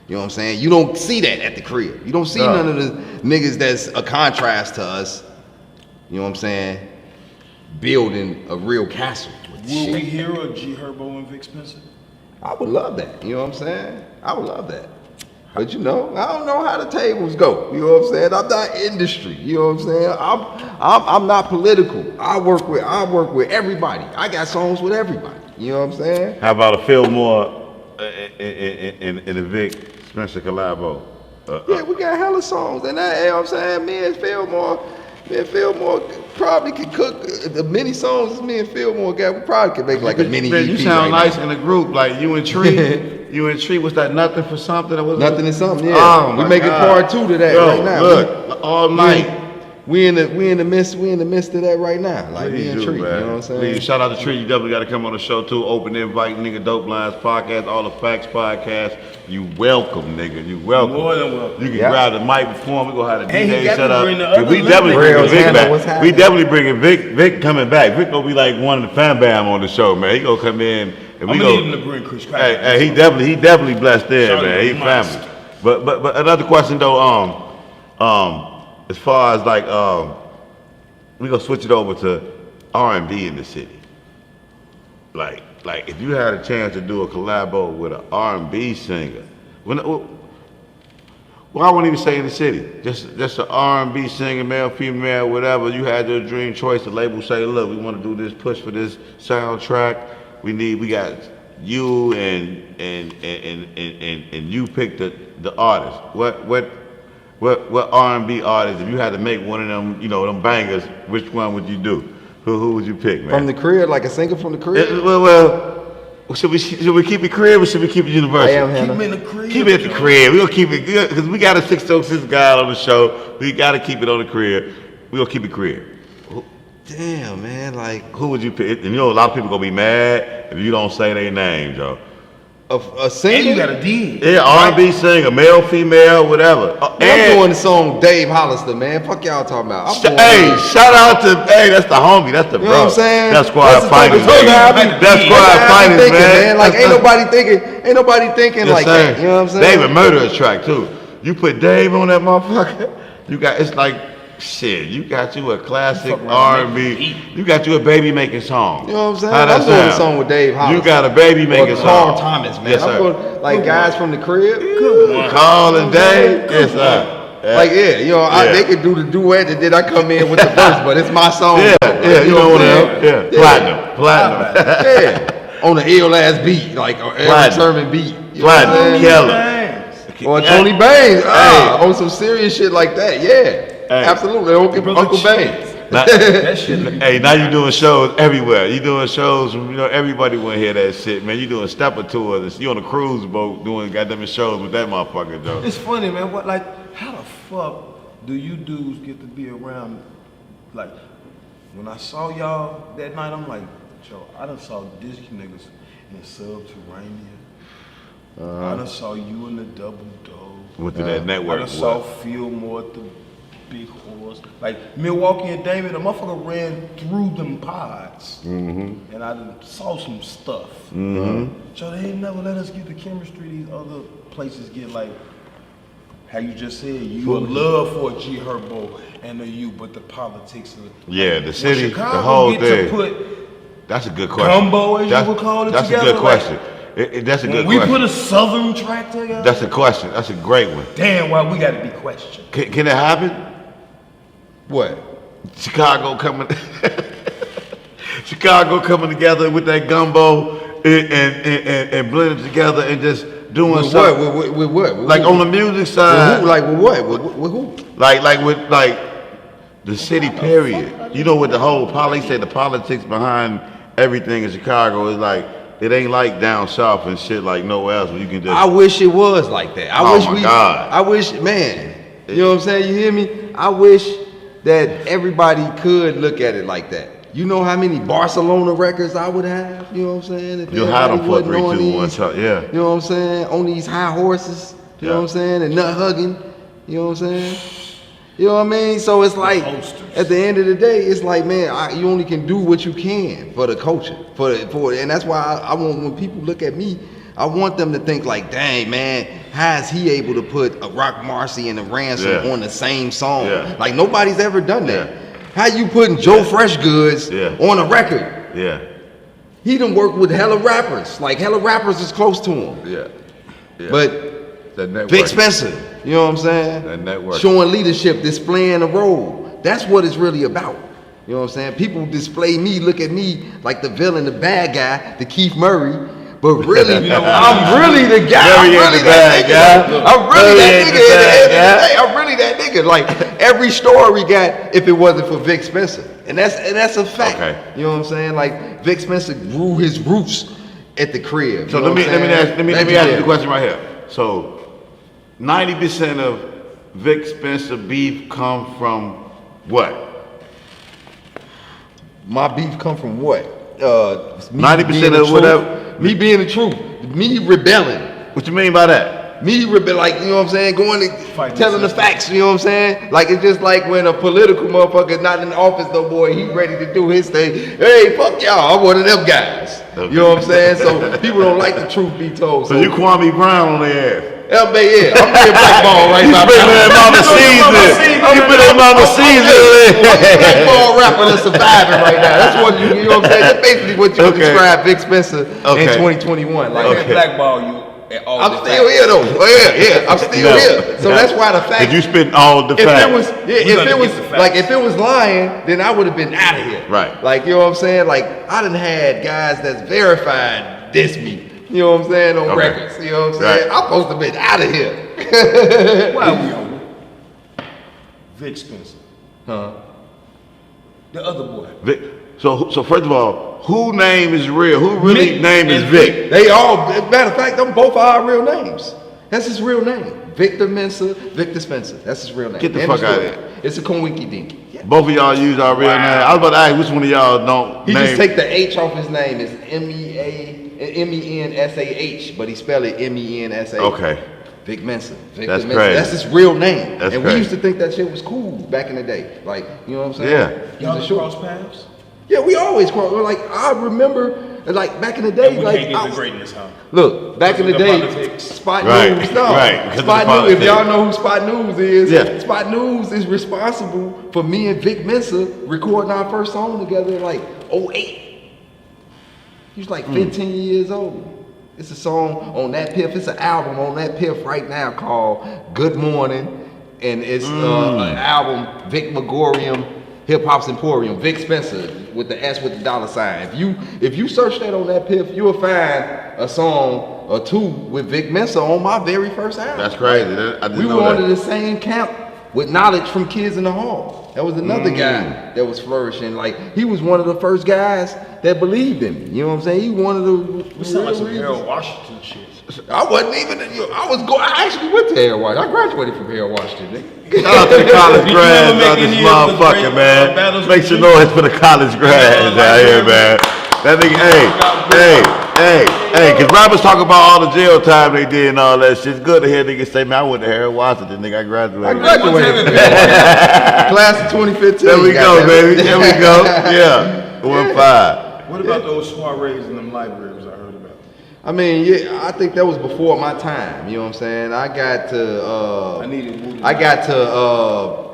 you know what I'm saying, you don't see that at the crib. You don't see No. none of the niggas that's a contrast to us. You know what I'm saying? Building a real castle with Will we shit. hear a G Herbo and Vic Spencer? I would love that. You know what I'm saying? I would love that. But you know, I don't know how the tables go. You know what I'm saying? I'm not industry. You know what I'm saying? I'm not political. I work with everybody. I got songs with everybody. You know what I'm saying? How about a Fillmore and a Vic Spencer collabo? Yeah, we got hella songs. And that, you know what I'm saying? Me and Fillmore probably could cook the many songs as me and Fillmore got. We probably could make like a mini Man, EP you sound right nice now. in the group, like you and Tree. You and Tree, was that nothing for something? Or was Nothing is something, yeah. Oh, We my making God. part 2 to that Yo, right now. Look, all night. We in the midst of that right now. Like me and do, Tree. You man. know what I'm saying? Please, shout out to Tree. You definitely got to come on the show too. Open invite, nigga. Dope Lines podcast, all the facts podcast. You welcome, nigga. You welcome. More than welcome. You can Yeah. grab the mic before him. We gonna have the And he DJ got set to up. bring the Yeah, other we definitely Real bringing Vic Tanner, what's back. We happening? definitely bringing Vic coming back. Vic gonna be like one of the fan bam on the show, man. He gonna come in and we I'm gonna go. need him to bring Chris Cracker. Hey, he definitely blessed in, Shout man. out He to Miles. family. But another question though, as far as like we gonna switch it over to R&B in the city. Like if you had a chance to do a collabo with an R&B singer, well, I won't even say in the city, just an R&B singer, male, female, whatever. You had your dream choice. The label say, look, we want to do this push for this soundtrack. We got you and you picked the artist. What R&B artist, if you had to make one of them, you know, them bangers, which one would you do? Who would you pick, man? From the crib, like a singer from the crib? Well, should we keep it crib or should we keep it universal? I am Keep Hannah. him in the crib. Keep it at the crib. We gonna keep it good because we got a 606 guy on the show. We gotta keep it on the crib. We gonna keep it crib. Damn, man, like Who would you pick? And you know a lot of people gonna be mad if you don't say their name, Joe. a singer. And you got a D. Yeah, R&B singer, male, female, whatever. I'm doing the song Dave Hollister, man. Fuck y'all talking about. I'm doing Shout out to that's the homie, that's the You know bro. what I'm saying? That's Squad That's the type of Finest, song I man. be- That's That's Squad how I be Finest, thinking, man. Like ain't That's- nobody thinking Yes, like sir. that. You know what I'm saying? David Murder track too. You put Dave on that motherfucker. You got it's like shit. You got you a classic Fuck around, R&B. You got you a baby making song. You know what I'm saying? How that I'm doing a sound? song with Dave Hollister. You got a baby making Or song. Carl Thomas, man. Yes, I'm sir. going like guys from the crib. Carl and Dave. Yes, sir. Like you know, Yeah. they could do the duet and then I come in with the verse, but it's my song. Yeah, though. Like, yeah, you know what I'm I'm saying? yeah. Platinum. Yeah, on the ill ass beat, like or Eric Platinum. Sermon beat. You know what I'm Platinum. saying? Killer. Or Tony Bangs, on some serious shit like that. Yeah, Hey. absolutely. Uncle Bangs. Now, That shit. hey, now you doing shows everywhere. You doing shows from, you know, everybody want to hear that shit, man. You doing stepper tours. You on a cruise boat doing goddamn shows with that motherfucker, though. It's funny, man. What like how the fuck do you dudes get to be around? Like when I saw y'all that night, I'm like, Joe, I done saw these niggas in Subterranean. I done saw you in the Double Dose. Went to that I network. done saw Fillmore at the Big Horse. Like Milwaukee and David, the motherfucker ran through them pods. And I done saw some stuff. So they ain't never let us get the chemistry these other places get, like how you just said, you would love for a G Herbo and a U, but the politics of Yeah, the city, Chicago the whole get thing. to put That's a good question. gumbo, as you would call it, That's together, a good like, question. That's a good We question. put a Southern track together. That's a question. That's a great one. Damn, why we gotta be questioned? Can it happen? What? Chicago coming together with that gumbo and blend it together and just doing With something. what? With what? With Like who? on the music With side. who? Like with what? With who? Like with the city period. You know what the whole say the politics behind everything in Chicago is like. It ain't like down south and shit like nowhere else where you can just. I wish it was like that. Oh my God. I wish, man. You know what I'm saying? You hear me? I wish that everybody could look at it like that. You know how many Barcelona records I would have? You know what I'm saying? If You'll have them for everybody 3, wasn't 2, 1 these- time. Yeah. You know what I'm saying? On these high horses. You know what I'm saying? And nut hugging. You know what I'm saying? You know what I mean? So it's like, posters. at the end of the day, it's like, man, you only can do what you can for the culture, and that's why I want, when people look at me, I want them to think like, dang, man, how is he able to put a Rock Marcy and a Ransom on the same song? Yeah. Like nobody's ever done that. How you putting Joe Fresh Goods on a record? Yeah. He done worked with hella rappers. Like hella rappers is close to him. Yeah. But That network. Vic Spencer, you know what I'm saying? That network. Showing leadership, displaying a role. That's what it's really about. You know what I'm saying? People display me, look at me like the villain, the bad guy, the Keith Murray. But really, I'm really the guy. I'm really that nigga. I'm really that nigga. At the end of the day, I'm really that nigga. Like every story got if it wasn't for Vic Spencer. And that's a fact. Okay. You know what I'm saying? Like Vic Spencer grew his roots at the crib. So you know let me what I'm ask saying? you the question right here. So 90% of Vic Spencer beef come from what? My beef come from what? 90% of whatever. Me being the truth. Me rebelling. What you mean by that? Me rebel, like, you know what I'm saying? Going and Fighting telling the system. facts, you know what I'm saying? Like, it's just like when a political motherfucker not in the office no more, he ready to do his thing. Hey, fuck y'all, I'm one of them guys. Okay. You know what I'm saying? So people don't like the truth be told. So you Kwame Brown on their ass. Yeah, I'm being blackball right now. You been in Mama Caesar. You been in Mama Caesar. Blackball rapper that's surviving right now. That's what you know what I'm saying? That's basically what you would Okay. describe Vic Spencer in Okay. 2021. Like, Like blackball you at all I'm the still facts. here though. Oh, yeah, I'm still No. here. So that's why the fact. Did you spit all the if facts? it was, We if gotta it was get the facts. like if it was lying, then I would have been out of here. Right. Like you know what I'm saying? Like I done had guys that's verified diss me. You know what I'm saying on Okay. records. You know what I'm saying? Right. I'm supposed to be out of here. Why we on Vic Spencer? Huh? The other boy. Vic. So first of all, who name is real? Who really Vic name is and Vic? They all, matter of fact, them both are our real names. That's his real name. Victor Mensa, Victor Spencer. That's his real name. Get the End fuck of outta story. here. It's a Konwiki Dinky. Yeah. Both of y'all use our real name. I was about to ask which one of y'all don't He name. just take the H off his name. It's MENSAH, but he spell it MENSA. Okay. Vic Mensa. Victor That's Mensa. crazy. That's his real name. That's and crazy. we used to think that shit was cool back in the day. Like, you know what I'm saying? Yeah. He Y'all was a short- cross paths? Yeah, we always cross. Like, I remember, like, back in the day, And we like, can't I get the was- greatness, huh? Look, back in the Because of the day, politics. Spot Right, News, no. right, because of Spot the News, if politics. y'all know who Spot News is, Yeah. Spot News is responsible for me and Vic Mensa recording our first song together in like 08. He was like 15 years old. It's a song on that piff. It's an album on that piff right now called Good Morning. And it's an album, Vic Megorium, Hip Hop's Emporium, Vic Spencer with the S with the dollar sign. If you search that on that piff, you'll find a song or two with Vic Mensa on my very first album. That's crazy. I didn't We know were that. under the same camp with Knowledge from Kids in the Hall. That was another guy that was flourishing. Like he was one of the first guys that believed in me. You know what I'm saying? He one of the We sound like some real Harold Washington shit. I wasn't even. I actually went to Harold Washington. I graduated from Harold Washington. Nigga. Shout out to the college You grads never out make this any of the motherfucker, great, man. battles Make with some you? noise for the college grads out here, man. That nigga, hey, cause rappers talk about all the jail time they did and all that shit. It's good to hear niggas say, man, I went to Harold Washington, nigga, I graduated. Class of 2015. There we go, goddamn it. baby. There we go. Yeah. 1-5. What about those soirees in them libraries I heard about? I mean, yeah, I think that was before my time. You know what I'm saying? I got to I needed Woody.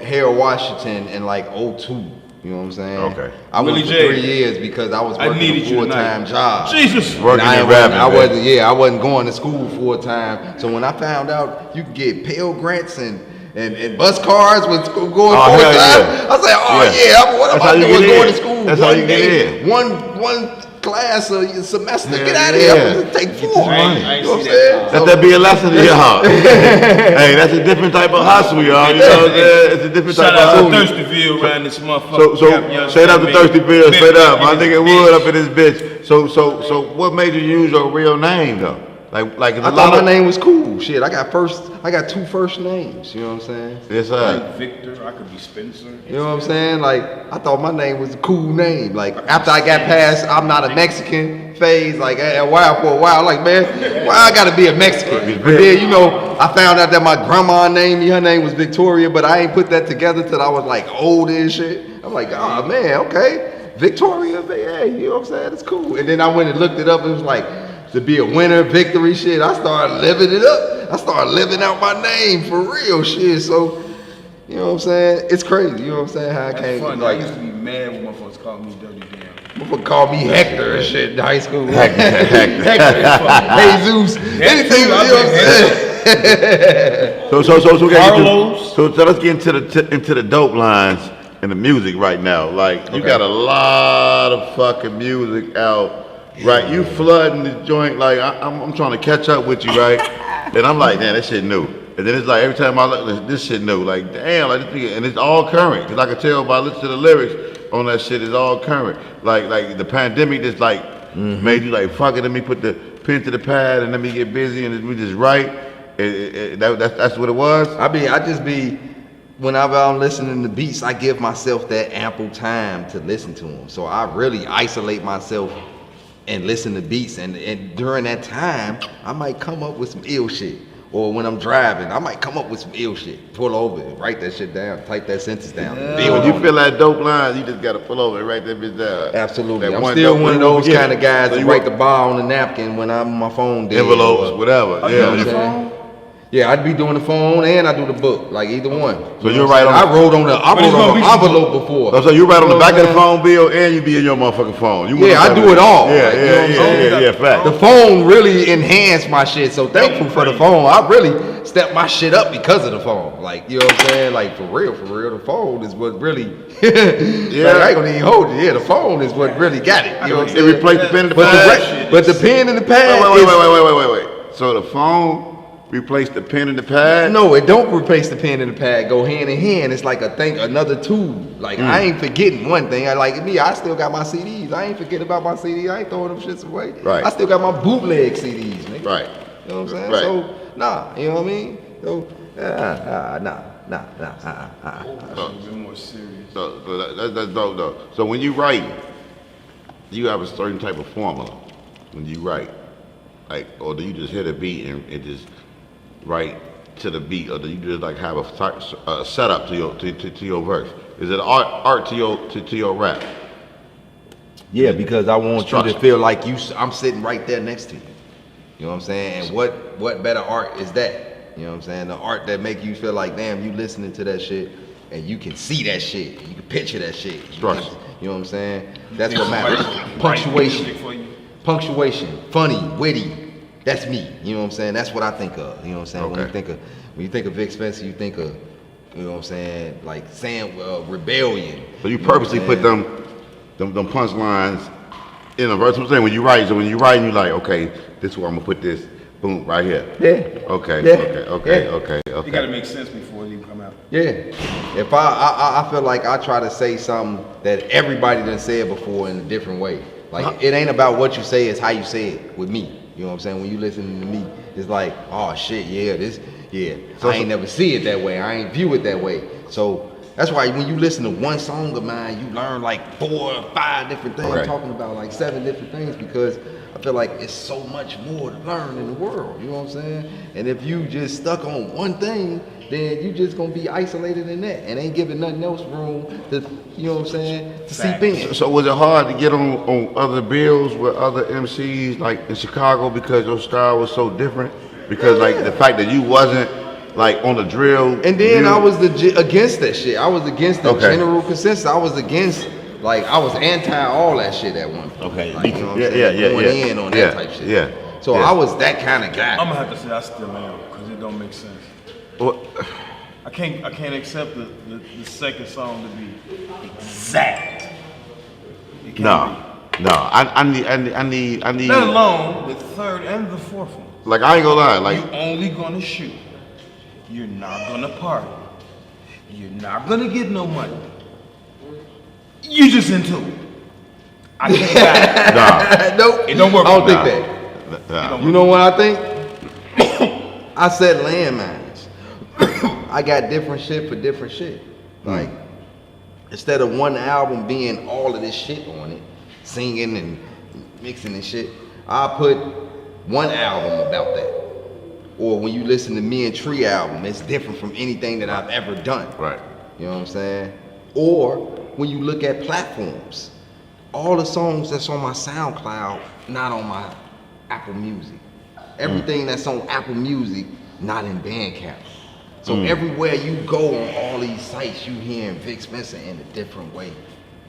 Harold Washington in like 02. You know what I'm saying? Okay. I went Willie for J. 3 years because I was I working needed a you full-time tonight. job. Jesus. Working And and rapping, I man. wasn't, yeah, I wasn't going to school full time. So when I found out you could get Pell Grants and bus cards with going full Oh, hell time, yeah. I said, oh Yeah. yeah, what am That's how I you doing get going in. to school That's how one you get day, in. one class a semester? Yeah, Get out of yeah. here! I'm gonna take 4. I ain't You know what I'm see saying? that. Let that be a lesson to y'all. Hey, that's a different type of hustle, y'all. You know what I'm saying? It's a different Shout type out of to hustle. Thirstyville around this motherfucker. So Yep, you straight up to understand me? Thirsty Bill, straight up. My Bitch. nigga Wood up in this bitch. So what made you use your real name though? Like I thought my name was cool. Shit, I got 2 first names. You know what I'm saying? Yes, sir. Like Victor, I could be Spencer. You know what I'm saying? Like, I thought my name was a cool name. Like, after I got past I'm not a Mexican phase, like, for a while, like, man, why I gotta be a Mexican? But then, you know, I found out that my grandma named me, her name was Victoria, but I ain't put that together till I was like old and shit. I'm like, oh man, okay. Victoria, yeah, you know what I'm saying? It's cool. And then I went and looked it up, it was like, to be a winner, victory, shit. I started living it up. I started living out my name for real, shit. So, you know what I'm saying? It's crazy. You know what I'm saying? How I That's came, funny. like, I used to be mad when motherfuckers called me Dirty Damn. motherfucker called me Hector and shit in high school. Hector. Jesus, anything. You know what I'm saying? So let's get into the dope lines in the music right now. Like you got a lot of fucking music out. Right, you flooding the joint like I'm trying to catch up with you, right? And I'm like, damn, that shit new. And then it's like every time I look, this shit new. Like, damn, like this nigga, and it's all current. Cause I can tell by listening to the lyrics on that shit, it's all current. Like the pandemic just like made you like, fuck it, let me put the pen to the pad and let me get busy and we just write. That's what it was. I just be. Whenever I'm listening to beats, I give myself that ample time to listen to them. So I really isolate myself and listen to beats, and during that time, I might come up with some ill shit. Or when I'm driving, I might come up with some ill shit. Pull over, write that shit down, type that sentence down. When you feel that dope line, you just gotta pull over and write that bitch down. Absolutely. That I'm still one of those yeah. kind of guys So that you write the bar on the napkin when I'm on my phone. Dead envelopes, or- whatever. You know Yeah. what I'm saying? Yeah, I'd be doing the phone and I do the book, like either one. So You you're know what I'm right saying? on I wrote on it's the gonna be- envelope before. So you write on the know back what of the I'm phone bill and you be in your motherfucking phone. Yeah, I do it all. Yeah, Like, you know what I'm saying? yeah, fact. The phone really enhanced my shit, so thankful for the phone. I really stepped my shit up because of the phone. Like, you know what I'm saying? Like, for real, the phone is what really, like, I ain't gonna even hold you. Yeah, the phone is what really got it. You know what I'm It saying? replaced the pen and the But pad. the pen and the pad Wait. So the phone replaced the pen and the pad? No, it don't replace the pen and the pad. Go hand in hand. It's like another tool. Like I ain't forgetting one thing. I still got my CDs. I ain't forgetting about my CDs. I ain't throwing them shits away. Right. I still got my bootleg CDs, nigga. Right. You know what I'm saying? Right. So nah, you know what I mean? So nah. A bit more serious. So that's dope though. So when you write, you have a certain type of formula when you write. Like, or do you just hit a beat and just write to the beat, or do you just like have a setup to your verse? Is it art to your rap? Yeah, because I want you Structure. to feel like I'm sitting right there next to you. You know what I'm saying? And what better art is that? You know what I'm saying? The art that make you feel like, damn, you listening to that shit and you can see that shit. You can picture that shit. Structure. You know what I'm saying? That's what Somebody matters. write Punctuation. music for you. Punctuation. Funny, witty. That's me. You know what I'm saying? That's what I think of. You know what I'm saying? Okay. When you think of Vic Spencer, you think of, you know what I'm saying, like saying rebellion. So you know what I'm purposely saying? put them punchlines in a verse. I'm saying when you write, you like, okay, this is where I'm gonna put this, boom, right here. Yeah. Okay. Yeah. Okay. It gotta make sense before it even come out. Yeah. If I feel like I try to say something that everybody done said before in a different way. Like it ain't about what you say, it's how you say it with me. You know what I'm saying? When you listening to me, it's like, oh shit, I ain't never see it that way. I ain't view it that way. So that's why when you listen to one song of mine, you learn like 4 or 5 different things, Okay. talking about like 7 different things, because I feel like it's so much more to learn in the world. You know what I'm saying? And if you just stuck on one thing, then you just gonna be isolated in that and ain't giving nothing else room to, you know what I'm saying, to seep in. So was it hard to get on other bills with other MCs like in Chicago because your style was so different? Because like the fact that you wasn't like on the drill. And then I was against that shit. I was against the general consensus. I was against, like, I was anti all that shit at one point. Okay. Like, you know what I'm saying? Going in on that type shit. Yeah. So I was that kind of guy. I'm gonna have to say I still am because it don't make sense. Well, I can't accept the second song to be exact. It can't no. I need. Let alone the third and the fourth one. Like, I ain't gonna lie. Like, You only gonna shoot. You're not gonna party. You're not gonna get no money. You just into it. I can't buy it. Nope. It don't work. I don't think that. You know what I think? I said landmines. I got different shit for different shit. Like, instead of one album being all of this shit on it, singing and mixing and shit, I put one album about that. Or when you listen to Me and Tree album, it's different from anything that I've ever done. right. You know what I'm saying? Or when you look at platforms, all the songs that's on my SoundCloud, not on my Apple Music. Everything that's on Apple Music, not in Bandcamp. So everywhere you go on all these sites, you hearing Vic Spencer in a different way,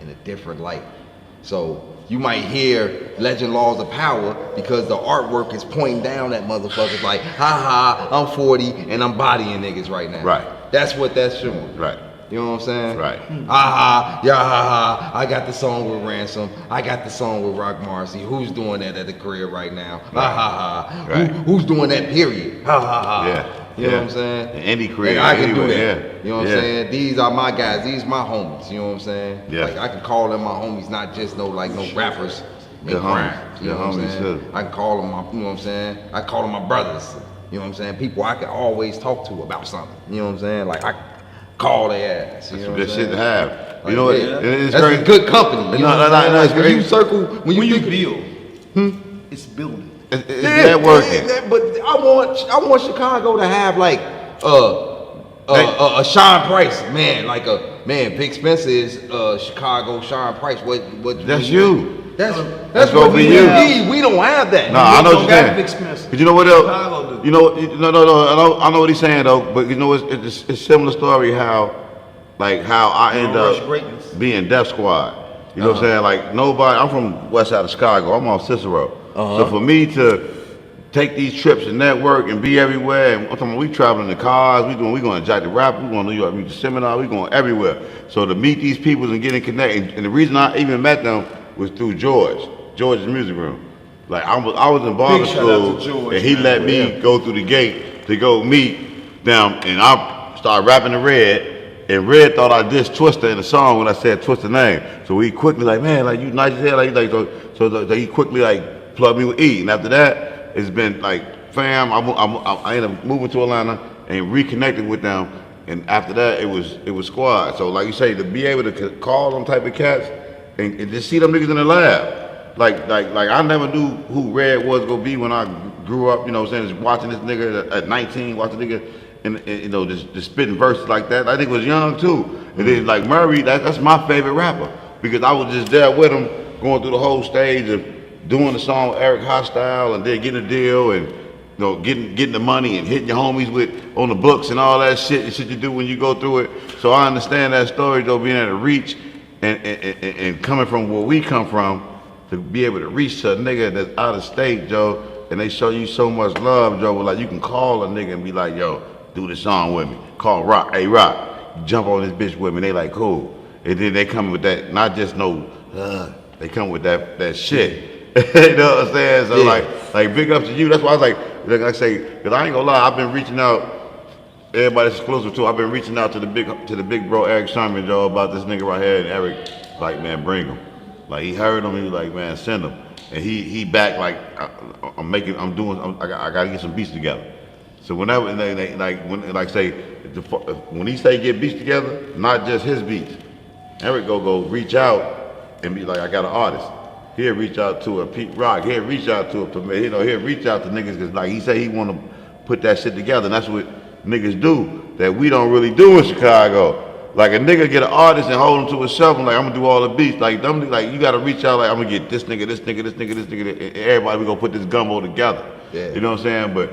in a different light. So you might hear Legend Laws of Power because the artwork is pointing down at motherfuckers like, ha, I'm 40 and I'm bodying niggas right now. Right. That's what that's showing. Right. You know what I'm saying? Right. I got the song with Ransom. I got the song with Rock Marcy. Who's doing that at the career right now? Right. Who's doing that period? Yeah. You know what I'm saying? Any creator. And I can do that. Yeah. You know what I'm saying? These are my guys. These my homies. You know what I'm saying? Yeah. Like, I can call them my homies, not just no rappers. Your in homies. crime. You Your know what I'm homies, saying? too. I can call them my, you know what I'm saying? I call them my brothers. You know what I'm saying? People I can always talk to about something. You know what I'm saying? Like, I call their ass. You know Some what good I'm shit to saying? have. Like, You know what? yeah. It's That's very a good company. You know what I'm saying? it's Like, when great. you circle, when When you think, build, it's building. It's networking. yeah, but I want Chicago to have like a Sean Price, man, like a man. Vic Spencer is Chicago Sean Price. What? That's you. That's gonna what be we you. need. We don't have that. Nah, I know what you're got saying. Vic Spencer. Cause you know what Chicago else? do. You know, I know what he's saying though. But you know, it's similar story how I end Don't rush up greatness. being Def Squad. You know what I'm saying? Like nobody. I'm from West Side of Chicago. I'm on Cicero. So for me to take these trips and network and be everywhere, and I'm talking about we traveling in cars. We going to Jack the Rapper. We going to New York Music Seminar. We going everywhere. So to meet these people and getting connected, and the reason I even met them was through George's music room. Like I was in barber Big shout out school, to George, and he man. let me go through the gate to go meet them, and I started rapping to Red. And Red thought I dissed Twista in the song when I said Twista name. So he quickly like, man, like you nice as hell, so he quickly like plugged me with E. And after that, it's been like, fam, I ended up moving to Atlanta and reconnecting with them. And after that, it was squad. So like you say, to be able to call them type of cats and just see them niggas in the lab. Like I never knew who Red was gonna be when I grew up. You know what I'm saying? Just watching this nigga at 19, watching nigga. And you know, just spitting verses like that. I think it was young too. And then like Murray, that's my favorite rapper because I was just there with him, going through the whole stage of doing the song with Eric Hostile, and then getting a deal, and you know, getting the money and hitting your homies with on the books and all that shit. The shit you do when you go through it. So I understand that story though, being able to reach and coming from where we come from, to be able to reach to a nigga that's out of state, Joe, and they show you so much love, Joe. Like you can call a nigga and be like, yo, do this song with me. Call Rock. Hey, Rock, jump on this bitch with me. They like, cool. And then they come with that, not just they come with that shit. You know what I'm saying? So like big ups to you. That's why I was like I say, because I ain't gonna lie, I've been reaching out, everybody's exclusive too, I've been reaching out to the big bro Eric Sherman, Joe, about this nigga right here, and Eric, like, man, bring him. Like, he heard him, he was like, man, send him. And he back like, I gotta get some beats together. So whenever when he say get beats together, not just his beats, Eric go reach out and be like, I got an artist. He'll reach out to a Pete Rock. He'll reach out to he'll reach out to niggas because like he say he want to put that shit together. And that's what niggas do that we don't really do in Chicago. Like a nigga get an artist and hold him to himself and like I'm gonna do all the beats. Like them, like you gotta reach out like I'm gonna get this nigga, and everybody we gonna put this gumbo together. Yeah. You know what I'm saying? But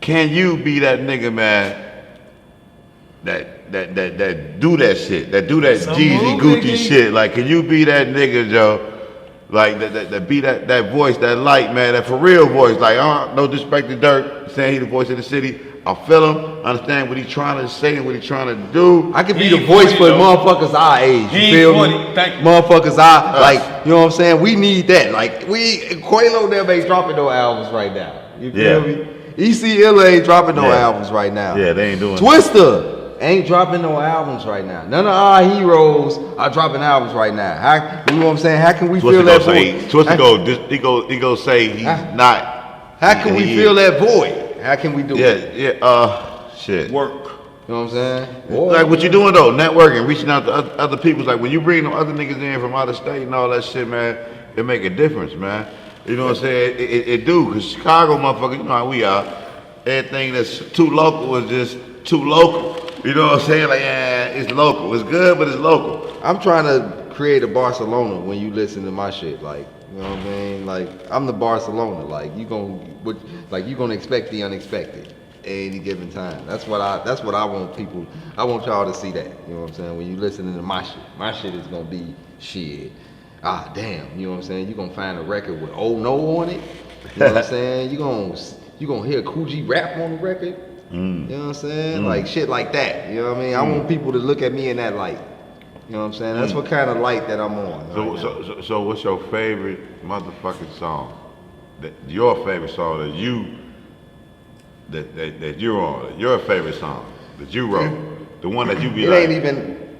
can you be that nigga, man, that do that shit, that do that Some Jeezy move, Gucci nigga. shit. Like, can you be that nigga, Joe? Like that be that voice, that light, man, that for real voice. Like, no disrespect to Dirk, saying he the voice of the city. I feel him, understand what he's trying to say and what he's trying to do. I can be He the ain't voice 40 for though. motherfuckers our age. He You ain't feel 40. me? Thank you. Motherfuckers our like, you know what I'm saying? We need that. Like Quavo never ain't dropping no albums right now. You feel Yeah. me? ECL ain't dropping no Yeah. albums right now. Yeah, they ain't doing Twister ain't dropping no albums right now. None of our heroes are dropping albums right now. How, you know what I'm saying? How can we Twister feel that go say, void? Twister he go say he's not. How can we he fill is. that void? How can we do it? Shit. Work. You know what I'm saying? Like what you doing though, networking, reaching out to other people. Like when you bring them other niggas in from out of state and all that shit, man, it make a difference, man. You know what I'm saying? It do, cause Chicago, motherfucker, you know how we are. Everything that's too local is just too local. You know what I'm saying? Like, yeah, it's local. It's good, but it's local. I'm trying to create a Barcelona when you listen to my shit. Like, you know what I mean? Like, I'm the Barcelona. Like, you gonna expect the unexpected at any given time. That's what I want people. I want y'all to see that. You know what I'm saying? When you listening to my shit is gonna be shit. Ah, damn. You know what I'm saying? You gonna find a record with Oh No on it. You know what I'm saying? You gonna hear Coogee rap on the record. You know what I'm saying? Like shit like that. You know what I mean? I want people to look at me in that light. You know what I'm saying? That's what kind of light that I'm on. So what's your favorite motherfucking song? Your favorite song that you're on? Your favorite song that you wrote? The one that you be It like. ain't even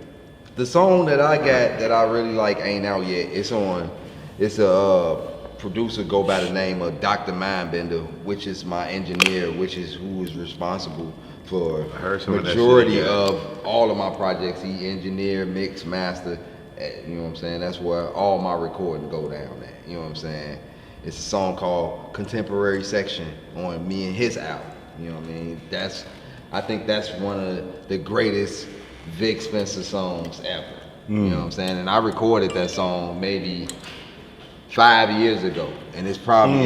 the song that I got that I really like ain't out yet. It's a producer go by the name of Dr. Mindbender, which is my engineer, which is who is responsible for some of that majority shit, yeah. of all of my projects. He engineer, mix, master. You know what I'm saying? That's where all my recording go down at. You know what I'm saying? It's a song called Contemporary Section on me and his album. You know what I mean? I think that's one of the greatest Vic Spencer songs ever. You know what I'm saying? And I recorded that song maybe 5 years ago, and it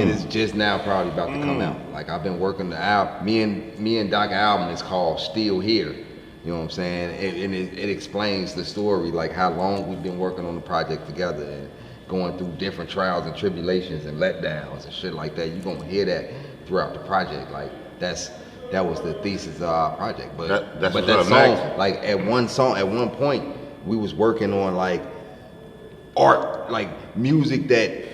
is just now probably about to come out. Like I've been working the album. Me and Doc album is called Still Here. You know what I'm saying? And it explains the story, like how long we've been working on the project together and going through different trials and tribulations and letdowns and shit like that. You're gonna hear that throughout the project. Like that was the thesis of our project. But That's that what's song, up, like at one point, we was working on like art, like music that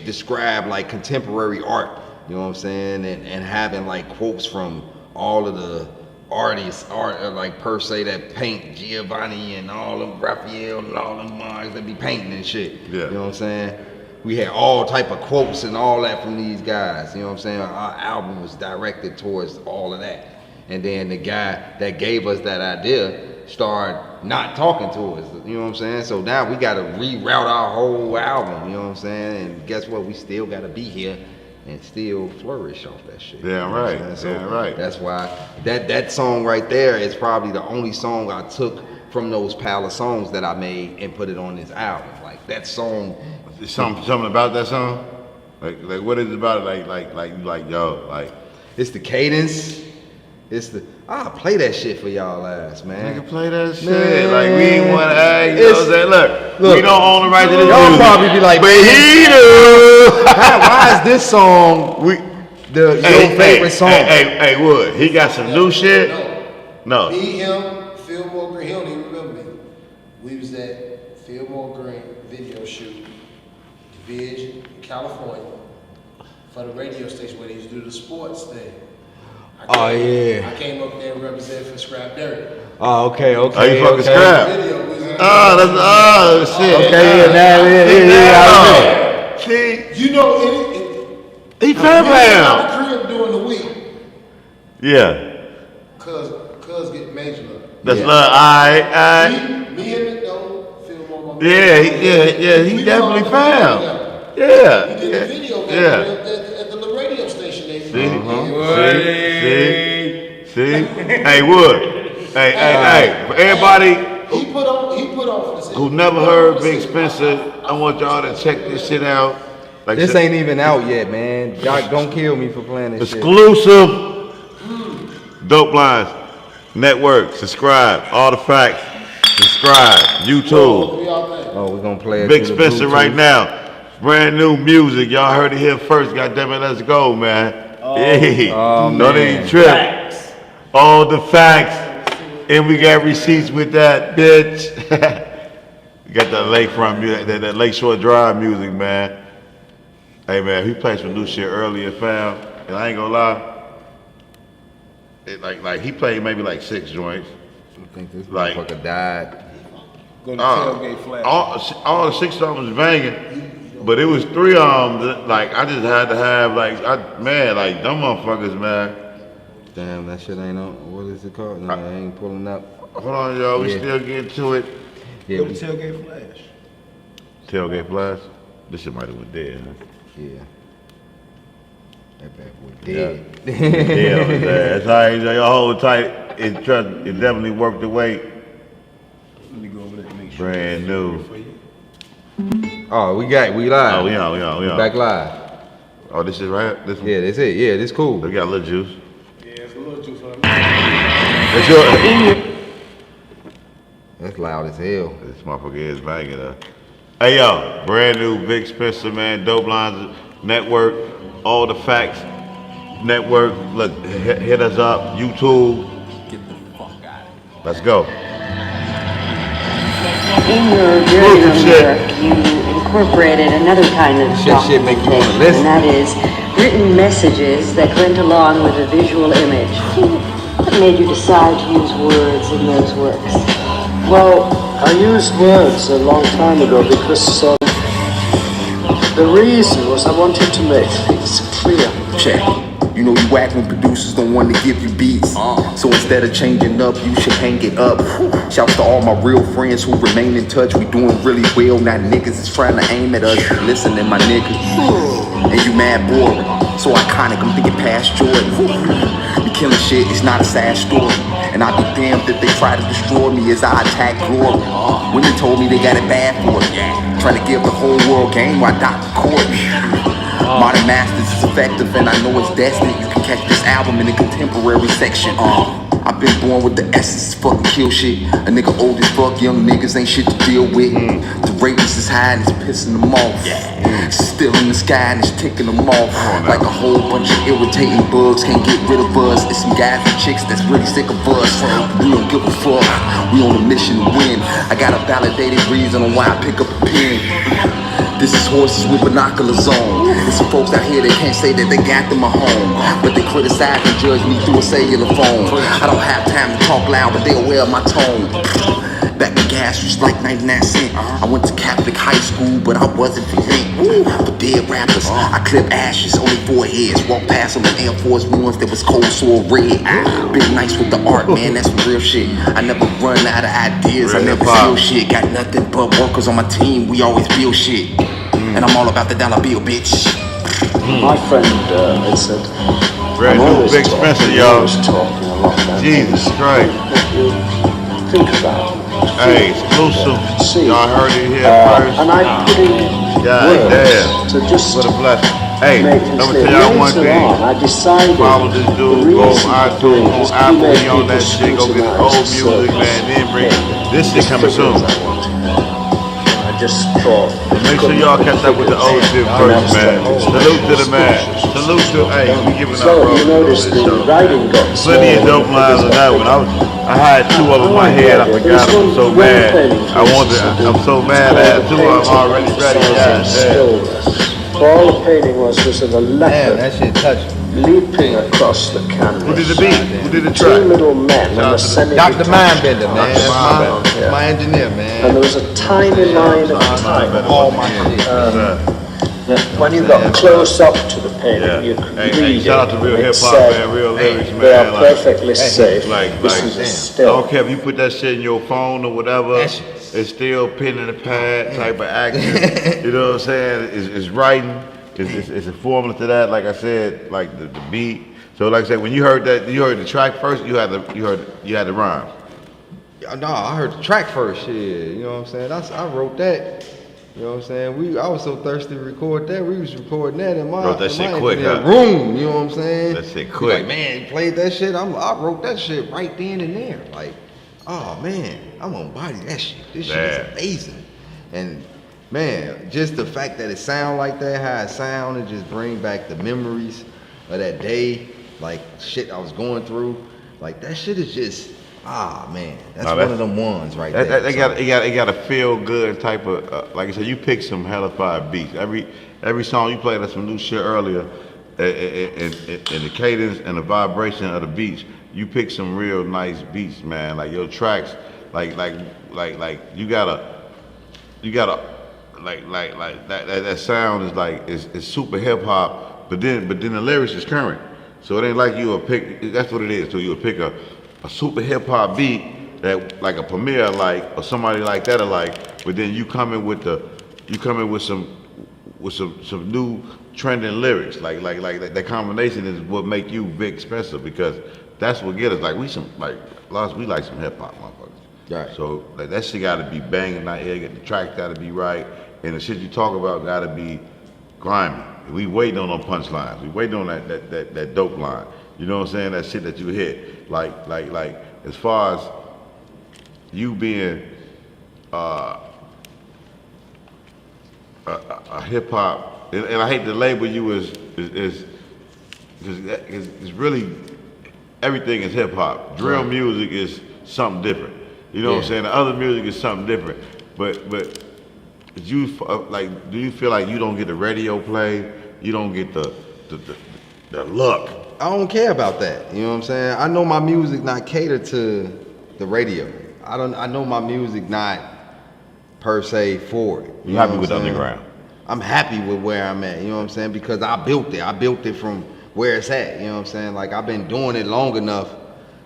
describe like contemporary art, you know what I'm saying, and having like quotes from all of the artists, like per se that paint, Giovanni and all them Raphael and all them Mars that be painting and shit. Yeah. You know what I'm saying? We had all type of quotes and all that from these guys. You know what I'm saying? Our album was directed towards all of that. And then the guy that gave us that idea started not talking to us. You know what I'm saying? So now we got to reroute our whole album. You know what I'm saying? And guess what? We still got to be here and still flourish off that shit. Yeah, You know what I'm right. saying? So Yeah, right. That's why that song right there is probably the only song I took from those pile of songs that I made and put it on this album. Like that song. Something about that song? Like what is it about it? Like yo, like It's the cadence. I'll play that shit for y'all ass, man. nigga play that shit. Man. Like we ain't wanna act, you know what I'm saying? Look, we don't own the right to this Y'all music. probably be like, but he do. why is this song your favorite song? Hey, Wood, he got some new shit? No. Me, him, Fillmore Green, he don't even remember me. We was at Fillmore Green video shoot, Vidge, California, for the radio station where they used to do the sports thing. I came up there and represented for Scrap Dirty. Oh, okay. Oh, you fucking scrap. Video was Shit. Okay, yeah. See, you know, he we fam was fam. out the crib during the week, Yeah, cuz get major love. that's Yeah. love. Alright. Me and McDonald, Fillmore, my Yeah, he We definitely was all fam. together. Yeah, We did a video at the little radio station they See? Hey, Wood. Hey, for everybody He put on for the city. who never heard Big Spencer, I want y'all to check this shit out. Like This ain't even out yet, man. Doc, don't kill me for playing this shit. exclusive Dope Lines. Network. Subscribe. All the facts. Subscribe. YouTube. Oh, we're gonna play it. Big through the Spencer Bluetooth. right now. Brand new music. Y'all heard it here first. Goddamn it, let's go, man. Hey, don't man. even trip. All the facts. And we got receipts with that, bitch. We got that lakefront music, that Lakeshore Drive music, man. Hey, man, he played some new shit earlier, fam. And I ain't gonna lie. Like he played maybe like 6 joints. I think this Like- motherfucker died. Go to tailgate flash. All the 6 of them was banging, but it was 3 of them that, like, I just had to have, like, like, them motherfuckers, man. Damn, that shit ain't on. What is it called? No, I ain't pulling up. Hold on, y'all, we Yeah. still getting to it. Yeah, Go to tailgate flash. Tailgate Flash. This shit might have went dead, huh? yeah. That bad boy dead. Yeah, it was dead. That's all right, y'all hold tight. It definitely worked the wait. Let me go over there and make sure. Brand new. Oh, we live. Oh, we on. Back live. Oh, this is right? This one? Yeah, that's it. Yeah, this cool. We got a little juice. Yeah, it's a little juice on That's your... That's loud as hell. This motherfucker is banging up. Hey yo, brand new Big Spencer, man. Dope Lines Network, All the Facts Network. Look, hit us up. YouTube. Get the fuck out of here. Let's go. In your journalism work, you incorporated another kind of Shit make you wanna documentation, listen. and that is written messages that went along with a visual image. What made you decide to use words in those works? Well, I used words a long time ago because the reason was I wanted to make things clear. Check. You know you whack when producers don't want to give you beats. So instead of changing up, you should hang it up. Shouts to all my real friends who remain in touch. We doing really well. Now niggas is trying to aim at us. Listening, my niggas. And you mad boring. So iconic, I'm thinking past Jordan. You killing shit, it's not a sad story. And I'd be damned if they try to destroy me as I attack glory. Women told me they got it bad for it. Trying to give the whole world game while Dr. Courtney. Modern Masters is effective and I know it's destined. You can catch this album in the contemporary section. I've been born with the essence, fucking kill shit. A nigga old as fuck, young niggas ain't shit to deal with. The rapist is high and it's pissing them off. Still in the sky and it's ticking them off. Like a whole bunch of irritating bugs, can't get rid of us. It's some guys and chicks that's really sick of us. We don't give a fuck, we on a mission to win. I got a validated reason on why I pick up a pen. This is horses with binoculars on. There's some folks out here that can't say that they got them a home, but they criticize and judge me through a cellular phone. I don't have time to talk loud, but they aware of my tone. Back in gas was like 99 cents. I went to Catholic high school, but I wasn't for rent. For dead rappers, I clip ashes, only 4 heads. Walk past them in Air Force Ones that was cold sore red. Big nice with the art, man, that's some real shit. I never run out of ideas, I never steal shit. Got nothing but workers on my team, we always build shit. And I'm all about the dollar bill, bitch. My friend had said, Brand I'm new always Big talking, Spencer, I'm y'all. always talking a lot about Jesus things Christ. that you think about. Hey, exclusive. See. Y'all heard it here first. And I put in God words damn. to just What a blessing. Hey, make let things me clear. tell y'all one Later thing. on, I decided Follow this the dude, go reason on for doing iTunes, this on to Apple, make he on that people shit, go get his old scrutinize music, man, then bring this shit coming soon. I just thought. Make sure y'all catch up with the old shit first, man. Salute to the man. Salute to, hey, we giving So out you notice the writing got plenty of dope lines on that one. I had 2 of them in my head. I forgot them. I'm so mad. I'm so mad I had 2 of them already ready. God damn. All the painting was of a Damn, leopard that shit touched me. leaping across the canvas. Who did the beat? Who did the 2 track? little men on a Shout Dr. semi-detached Mindbender, man. Dr. That's Mindbender. my engineer, and man. there was a tiny line of time. All my shit. That when you got close up to the painting, you could Hey, read shout out to it. real and it hip hop, said, man. Real lyrics, man. They are Like, perfectly safe. This is a I still. don't care if you put that shit in your phone or whatever. That shit- It's still pen in the pad type of action. You know what I'm saying? It's writing. It's a formula to that. Like I said, like the beat. So like I said, when you heard that, you heard the track first. You had the rhyme. No, I heard the track first. Shit, you know what I'm saying? I wrote that. You know what I'm saying? I was so thirsty to record that. We was recording that in my, Wrote that shit quick, engineer huh? room. You know what I'm saying? That shit He quick. Like, man, you played that shit. I wrote that shit right then and there. Like, oh man, I'm gonna body that shit. This shit is amazing. And man, just the fact that it sound like that, how it sound, it just bring back the memories of that day. Like shit I was going through. Like that shit is just. Man, that's one of them ones right there. It got a feel good type of like I said. You pick some hellified beats. Every song you played us some new shit earlier, and the cadence and the vibration of the beats. You pick some real nice beats, man. Like your tracks, like you gotta like that sound is like it's super hip hop, but then the lyrics is current. So it ain't like you will pick. That's what it is. So you will pick a super hip hop beat that like a Premier or somebody like that but then you come in with some new trending lyrics like that combination is what make you Vic Spencer because that's what get us like we like some hip hop motherfuckers. Right. So like that shit gotta be banging out here, the tracks gotta be right, and the shit you talk about gotta be grimy. We waiting on them punchlines. We waiting on that dope line. You know what I'm saying? That shit that you hit. Like as far as you being a hip hop, and I hate to label you as it's really everything is hip hop. Drill music is something different. You know what I'm saying? The other music is something different. But do you feel like you don't get the radio play? You don't get the look? I don't care about that. You know what I'm saying? I know my music not catered to the radio. I know my music not per se for it. You happy with underground? I'm happy with where I'm at. You know what I'm saying? Because I built it. I built it from where it's at. You know what I'm saying? Like I've been doing it long enough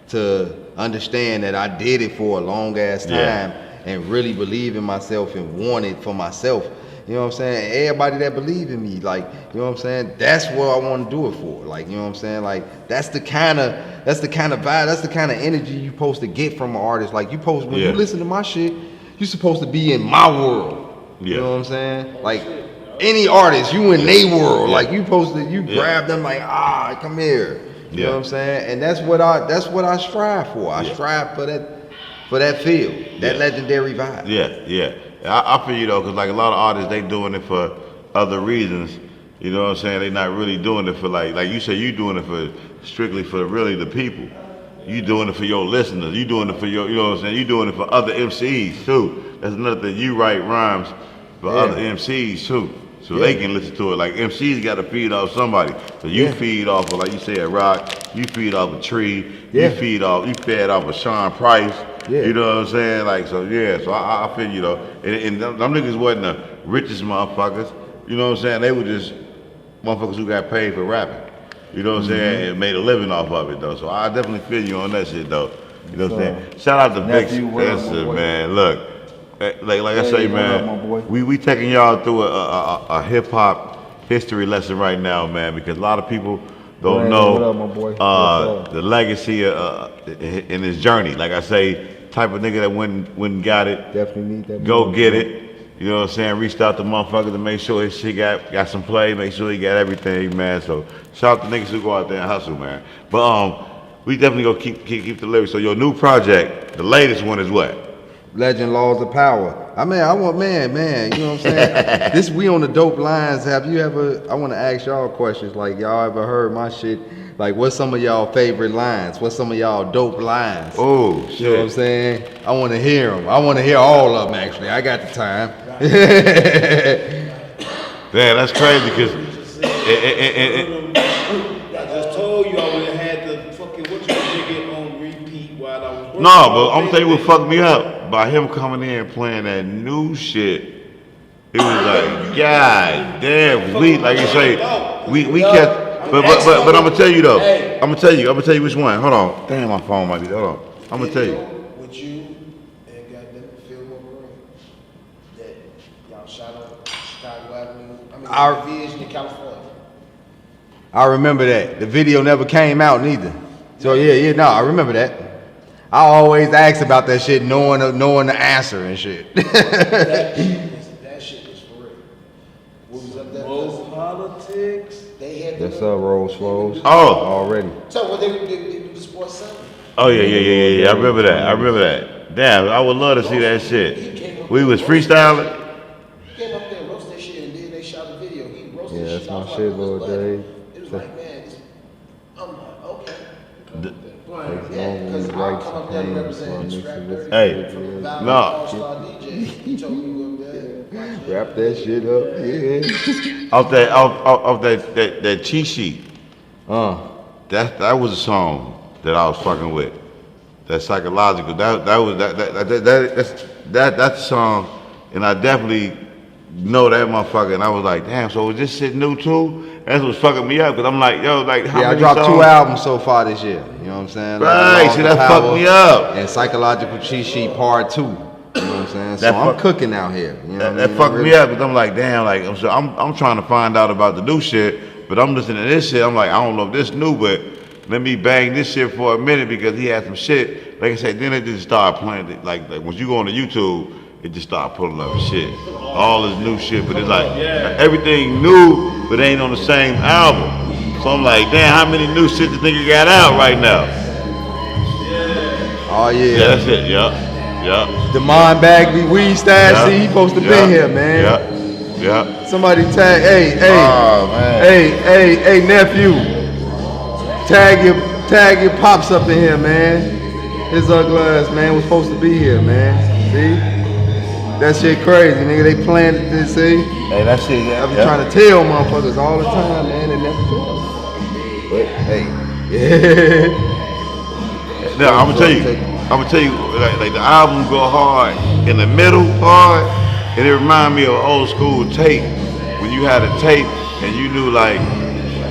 to understand that I did it for a long ass time and really believe in myself and want it for myself. You know what I'm saying? Everybody that believe in me, like, you know what I'm saying? That's what I want to do it for. Like, you know what I'm saying? Like, that's the kind of vibe, that's the kind of energy you supposed to get from an artist. Like, when you listen to my shit, you supposed to be in my world. You know what I'm saying? Like, any artist, you in their world. Like, you supposed to, grab them like, come here. You know what I'm saying? And that's what I strive for. I strive for that feel, that legendary vibe. Yeah. I feel you though, cause like a lot of artists, they doing it for other reasons. You know what I'm saying? They not really doing it for like you say, you doing it for strictly for really the people. You doing it for your listeners. You doing it for your, you know what I'm saying? You doing it for other MCs too. That's another thing. You write rhymes for other MCs too, so they can listen to it. Like MCs got to feed off somebody. So you feed off of, like you said, Rock. You feed off a Tree. You fed off of Sean Price. You know what I'm saying? Like, so I feel you though. And them niggas wasn't the richest motherfuckers. You know what I'm saying? They were just motherfuckers who got paid for rapping. You know what I'm saying? And made a living off of it though. So I definitely feel you on that shit though. You know what I'm saying? Shout out to Vic Spencer, man. Look, like I say, man, we taking y'all through a hip hop history lesson right now, man, because a lot of people don't know the legacy in his journey. Like I say, type of nigga that went and got it. Definitely need that. Go get it. You know what I'm saying? Reached out to motherfuckers to make sure his shit got some play, make sure he got everything, man. So shout out to niggas who go out there and hustle, man. But we definitely gonna keep the lyrics. So your new project, the latest one is what? Legend Laws of Power. I mean, I want man, you know what I'm saying? We on the dope lines. I want to ask y'all questions. Like, y'all ever heard my shit? Like, what's some of y'all favorite lines? What's some of y'all dope lines? Oh, shit. You know what I'm saying? I want to hear them. I want to hear all of them, actually. I got the time. Damn, that's crazy, because I just told you I would have had the fucking on repeat while I was working. no, but I'm telling you what fucked me up. By him coming in and playing that new shit, it was like, God damn, like you say, we kept. But I'm gonna tell you though. I'm gonna tell you which one. Hold on. Damn, my phone might be. Hold on. I'm gonna tell you. With you and goddamn Fillmore Green, that y'all shot up Chicago Avenue. Vision in California. I remember that. The video never came out neither. So I remember that. I always ask about that shit, knowing the answer and shit. That shit was Smoke politics. They had Yes, sir, Rolls Flows. Oh. Already. So what they do the sports center. Oh yeah. I remember that. Damn, I would love to see that shit. We was freestyling. He came up there and roasted that shit, and then they shot a video. He roasted Yeah, that that's shit. my I was shit, like, Lil what's funny? Dave. It was like, man, I'm like, okay. Takes Yeah, long because when I you come up write there some representing things, Strap one 30 mix Hey, from the Valley no. All-Star DJ. He told me to go there. Wrap that shit up, yeah. Off that cheat sheet. That was a song that I was fucking with. That psychological. That's a song, and I definitely know that motherfucker. And I was like, damn. So is this shit new too? That's what's fucking me up. Cause I'm like, yo, like how Yeah, I many dropped songs? 2 albums so far this year. You know what I'm saying? Right, Laws see, of that Power fucked me up. And Psychological Cheat Sheet Part 2. You know what I'm saying? So That I'm fuck- cooking out here. You know what I That mean? fucked Really- me up. Cause I'm like, damn. Like I'm trying to find out about the new shit, but I'm listening to this shit. I'm like, I don't know if this new, but let me bang this shit for a minute because he had some shit. Like I said, then it just started playing it. Like when you go on the YouTube, it just started pulling up shit. All this new shit, but it's like everything new, but ain't on the same album. So I'm like, damn, how many new shit this nigga got out right now? Oh, Yeah, yeah. that's it. Yeah. Demond Bagley, Weed Stash, Yeah. see, he supposed to Yeah. be here, man. Yeah. Somebody tag, hey, Oh, man. hey, nephew. Tag your pops up in here, man. His ugly ass, man, was supposed to be here, man. See? That shit crazy, nigga. They planted this, see? Hey, that shit. Yeah. I be trying to tell motherfuckers all the time, man, they never tell. But, hey, yeah. No, I'm gonna tell you, like the album go hard in the middle hard, and it remind me of old school tape when you had a tape and you knew like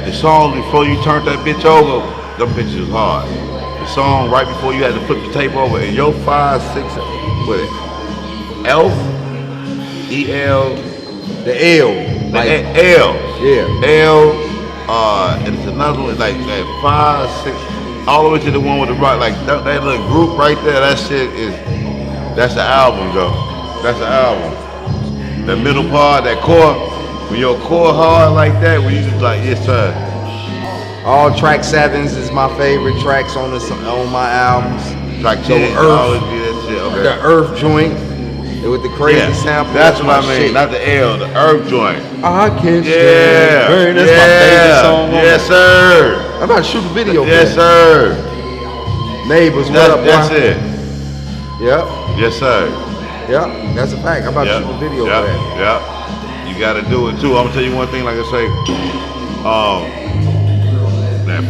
the song before you turned that bitch over, them bitches was hard. The song right before you had to flip the tape over, and your 5, 6, what it? Elf, E-L, The L. like Like, L, yeah. L, and it's another one like 5, 6, all the way to the one with the rock, like that little group right there. That shit that's the album though. That's the album. The middle part, that core, when your core hard like that, when you just like, yes sir. All track 7s is my favorite tracks on my albums. Like So 10, Earth- always be that shit. Okay. The Earth joint with the crazy Yeah, sample. that's what I my mean. shit. Not the L, the Earth joint. I can't stand. Yeah, Man, that's my favorite song. Yes sir. I'm about to shoot a video. Yes for that. sir. Neighbors, what up, That's boy? it. Yep, Yes sir. yep. That's a fact. I'm about to shoot a video for that. Yep. You gotta do it too. I'm gonna tell you one thing, like I say, that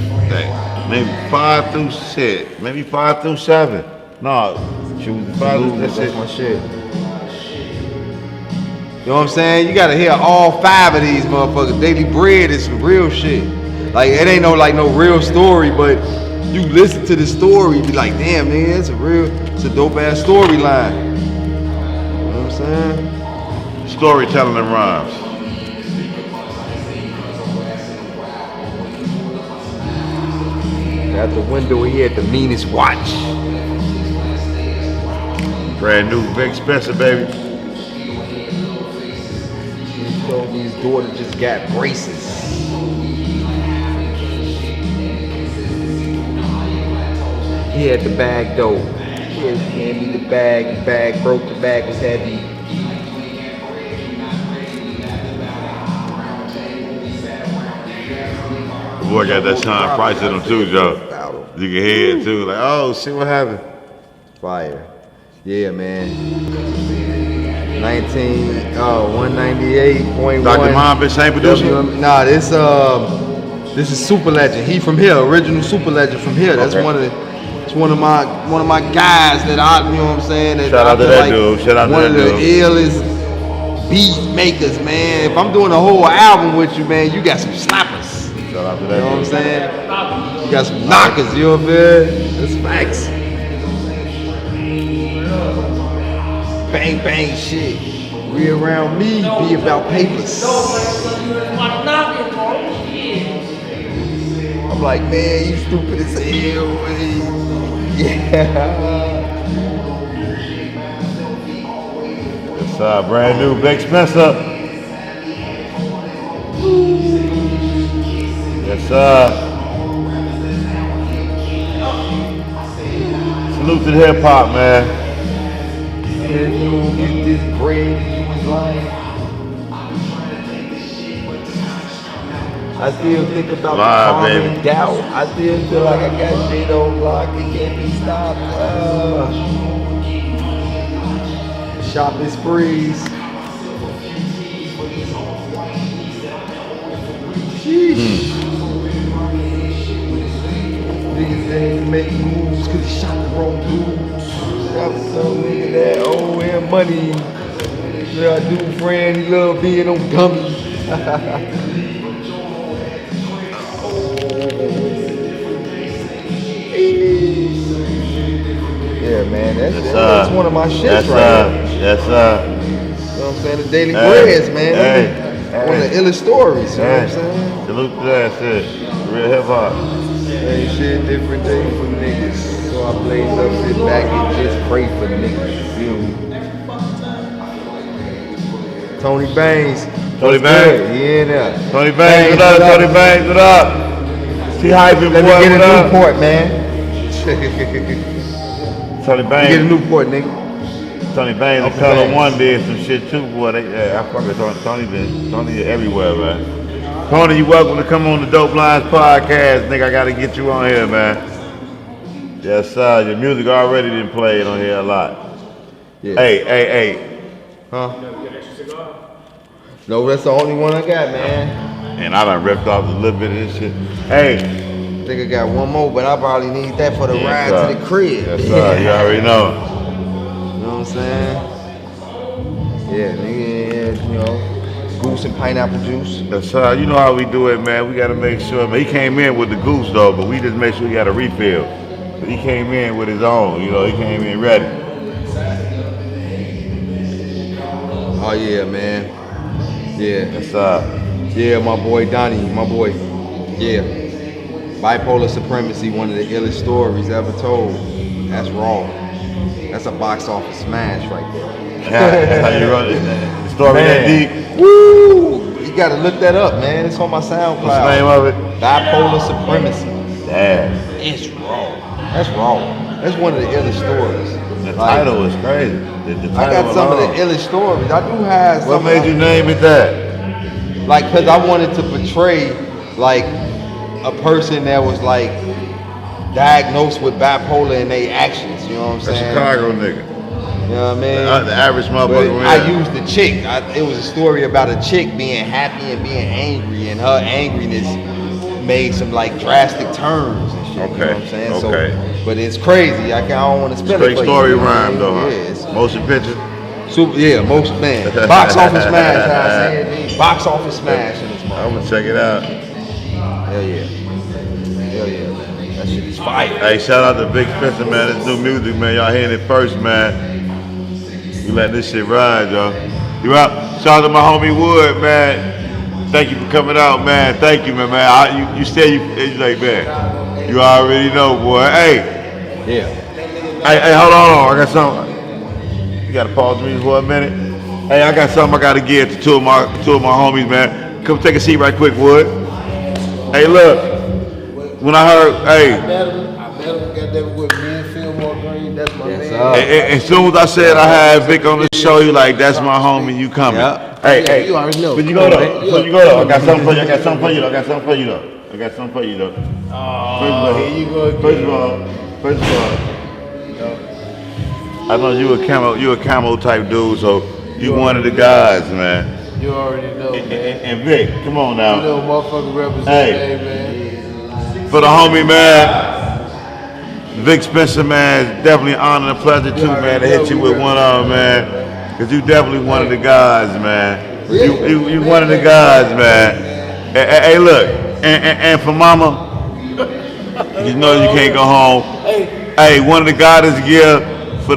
maybe 5 through 6, maybe 5 through 7. No, Choosing 5 through that's that's it. my shit. You know what I'm saying? You gotta hear all 5 of these motherfuckers. Daily Bread is some real shit. Like it ain't no real story, but you listen to the story, be like, damn man, it's a dope ass storyline. You know what I'm saying? Storytelling and rhymes. Out the window, he had the meanest watch. Brand new Vic Spencer, baby. He told me his daughter just got braces. He had the bag though. He handed me the bag. The bag broke. The bag was heavy. The boy got that Sean Price in him too, Joe. You can hear it too. Like, oh shit, what happened? Fire. Yeah, man. 198.1. Dr. Mom, bitch, ain't producing? Nah, this is Super Legend. He from here, original Super Legend from here. That's Okay. one of my guys that I, you know what I'm saying? That Shout I out to feel that dude. Shout out to one that of the dude. illest beat makers, man. If I'm doing a whole album with you, man, you got some slappers. Shout out to You know what I'm that saying? You got some knockers, you know what I'm saying? That's facts. Bang bang shit. We around me, be about papers. I'm like, man, you stupid as hell, man. Yeah. It's brand new Vic Spencer. Yes, sir. Salute to the hip hop, man. Yeah, you gon' get this bread, you was lying. I still think about Live, the calm baby. and doubt. I still feel like I got shit on lock. It can't be stopped. Shopping sprees. Sheesh. Niggas ain't make moves cause he shot the wrong dude. Got some nigga that owe him money. Yeah, I do friend, he love being on gummy. Yeah, man, that's one of my shits right here. Yes, sir. You know what I'm saying? The Daily Hey, Breads, man. hey, One of the illest stories, you know what I'm saying? Salute to that shit. Real hip hop. Ain't shit different day for niggas. So I blaze up, sit back and just pray for niggas. You feel me? Tony Bangs. Tony What's Bangs. good? He in there. Tony Bangs, what up? Tony Bangs, what up? T-Hyphen, Let me boy, get a what up? Newport, man. Tony Get a Bangs. Newport, nigga. Tony Bangs and Uncle Color Bangs. One did some shit too, boy. I fuck with Tony. Tony is everywhere, man. Tony, you welcome to come on the Dope Lines podcast, nigga. I gotta get you on here, man. Yes, sir. Your music already been played on here a lot. Yeah. Hey. Huh? No, that's the only one I got, man. And I done ripped off a little bit of this shit. Hey. Nigga got one more, but I probably need that for the ride sir. to the crib. Yes, sir. You already know. You know what I'm saying? Yeah, nigga, you know, goose and pineapple juice. Yes, sir. You know how we do it, man. We gotta make sure, man. He came in with the goose though, but we just make sure he got a refill. But he came in with his own, you know, he came in ready. Oh yeah, man. Yeah. Yes, sir. Yeah, my boy Donnie, my boy. Yeah. Bipolar Supremacy, one of the illest stories ever told. That's raw. That's a box office smash right there. That's how you wrote it. The story that deep. Woo! You gotta look that up, man. It's on my SoundCloud. What's the name of it? Bipolar Supremacy. Damn. It's raw. That's raw. That's one of the illest stories. The title is crazy. The I got some of the illest stories. I do have some. What made you name it that? Like, cause I wanted to portray like a person that was like diagnosed with bipolar in their actions. You know what I'm A saying? Chicago nigga. You know what I mean? The average But motherfucker. I used the chick. It was a story about a chick being happy and being angry, and her angriness made some like drastic turns and shit. You know what I'm saying? Okay. So, but it's crazy. I don't want to spell Straight it for story you. rhyme though, huh? Yeah, it's Motion picture. super. Yeah, most man. Box office smash. How I say it. Box office smash in this I'm moment. gonna check it out. Hell yeah. Hell yeah, man. That shit is fire. Hey, shout out to Big Spencer, man. This new music, man. Y'all hearing it first, man. You let this shit ride, y'all. You out? Shout out to my homie Wood, man. Thank you for coming out, man. Thank you, man. You said you like, man. You already know, boy. Hey, Yeah. hey, hold on. I got something. You gotta pause me for a minute. Hey, I got something I gotta give to two of my homies, man. Come take a seat right quick, Wood. Hey, look. When I heard, hey. I met him, got that with me and Fillmore Green, that's my Yes, man. sir. As soon as I said I had Vic on the show, you like, that's my homie, you coming. Yeah. Hey, You already know. But you go though. Before you go though. I got something for you. I got something for you though. First here you go again. First of all, I know you a camo type dude, so you one of the guys, man. You already know, man. And Vic, come on You now. know, motherfucker represent, Hey. man. For the homie, man. Vic Spencer, man, it's definitely an honor and a pleasure too, man, to hit you with one of them, man. Cause you definitely one of the guys, man. You one of the guys, man. Hey, look, and for mama, you know you can't go home. Hey, one of the guys this year for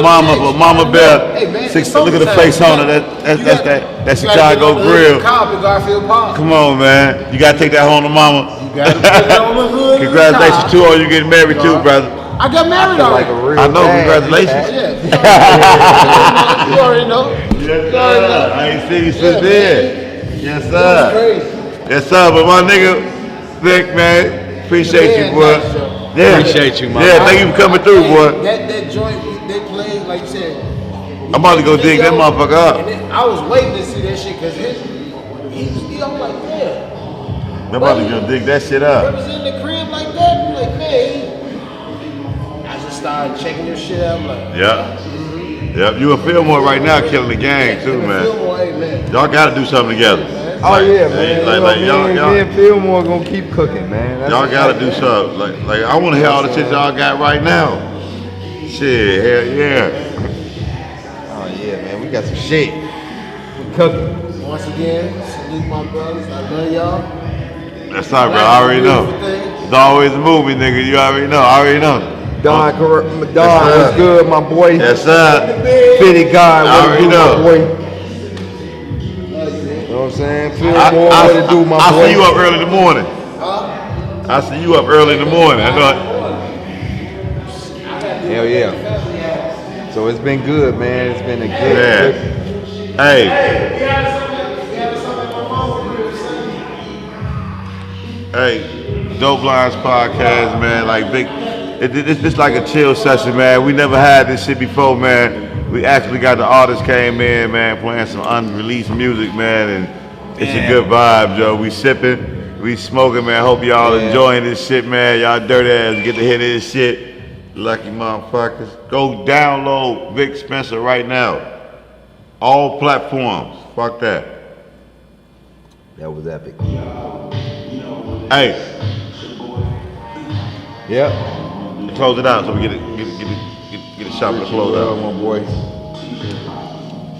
Mama Bear. Look at the face on it. That's Chicago Grill. Come on, man. You gotta take that home to mama. Congratulations to all you getting married too, brother. I got married Like a already. real I know, dad. congratulations. You already know. Yes, sir. I ain't seen you since then. Yes, That's sir. crazy. Yes, sir. But my nigga, Vic, man, appreciate you, boy. Yeah. Appreciate you, man. Yeah, thank you for coming through, boy. That joint they played, like you said. I'm about to go dig that motherfucker up. And then I was waiting to see that shit because he I'm like, man. I'm about to go dig that shit up. Representing the crib like that, I'm like, man. I just started checking your shit out. I'm like, Yep. Yep, you and Fillmore right now killing the game too, man. Y'all gotta do something together. Oh yeah, man. Like y'all, me and Fillmore gonna keep cooking, man. y'all gotta do something. Like I wanna hear all the shit y'all got right now. Shit, hell yeah. Oh yeah, man. We got some shit. We cooking. Once again, salute my brothers. I love y'all. That's all, bro. I already know. It's always a movie, nigga. You already know. I already know. Don, what's good, my boy? Yes, sir. Fitty God, I what already it do, know. my boy? You know what I'm saying? Fillmore, what it do, my I boy? see you up early in the morning. I see you up early in the morning. I know it. Hell yeah. So it's been good, man. It's been a good. Hey. Hey, Dope Lines Podcast, man. Like Vic, it's like a chill session, man. We never had this shit before, man. We actually got the artists came in, man, playing some unreleased music, man, and it's a good vibe, Joe. We sipping, we smoking, man. Hope y'all enjoying this shit, man. Y'all dirty ass get to hear this shit. Lucky motherfuckers. Go download Vic Spencer right now. All platforms. Fuck that. That was epic. Hey. Yep. Close it out so we get a shot for the close out. My boy.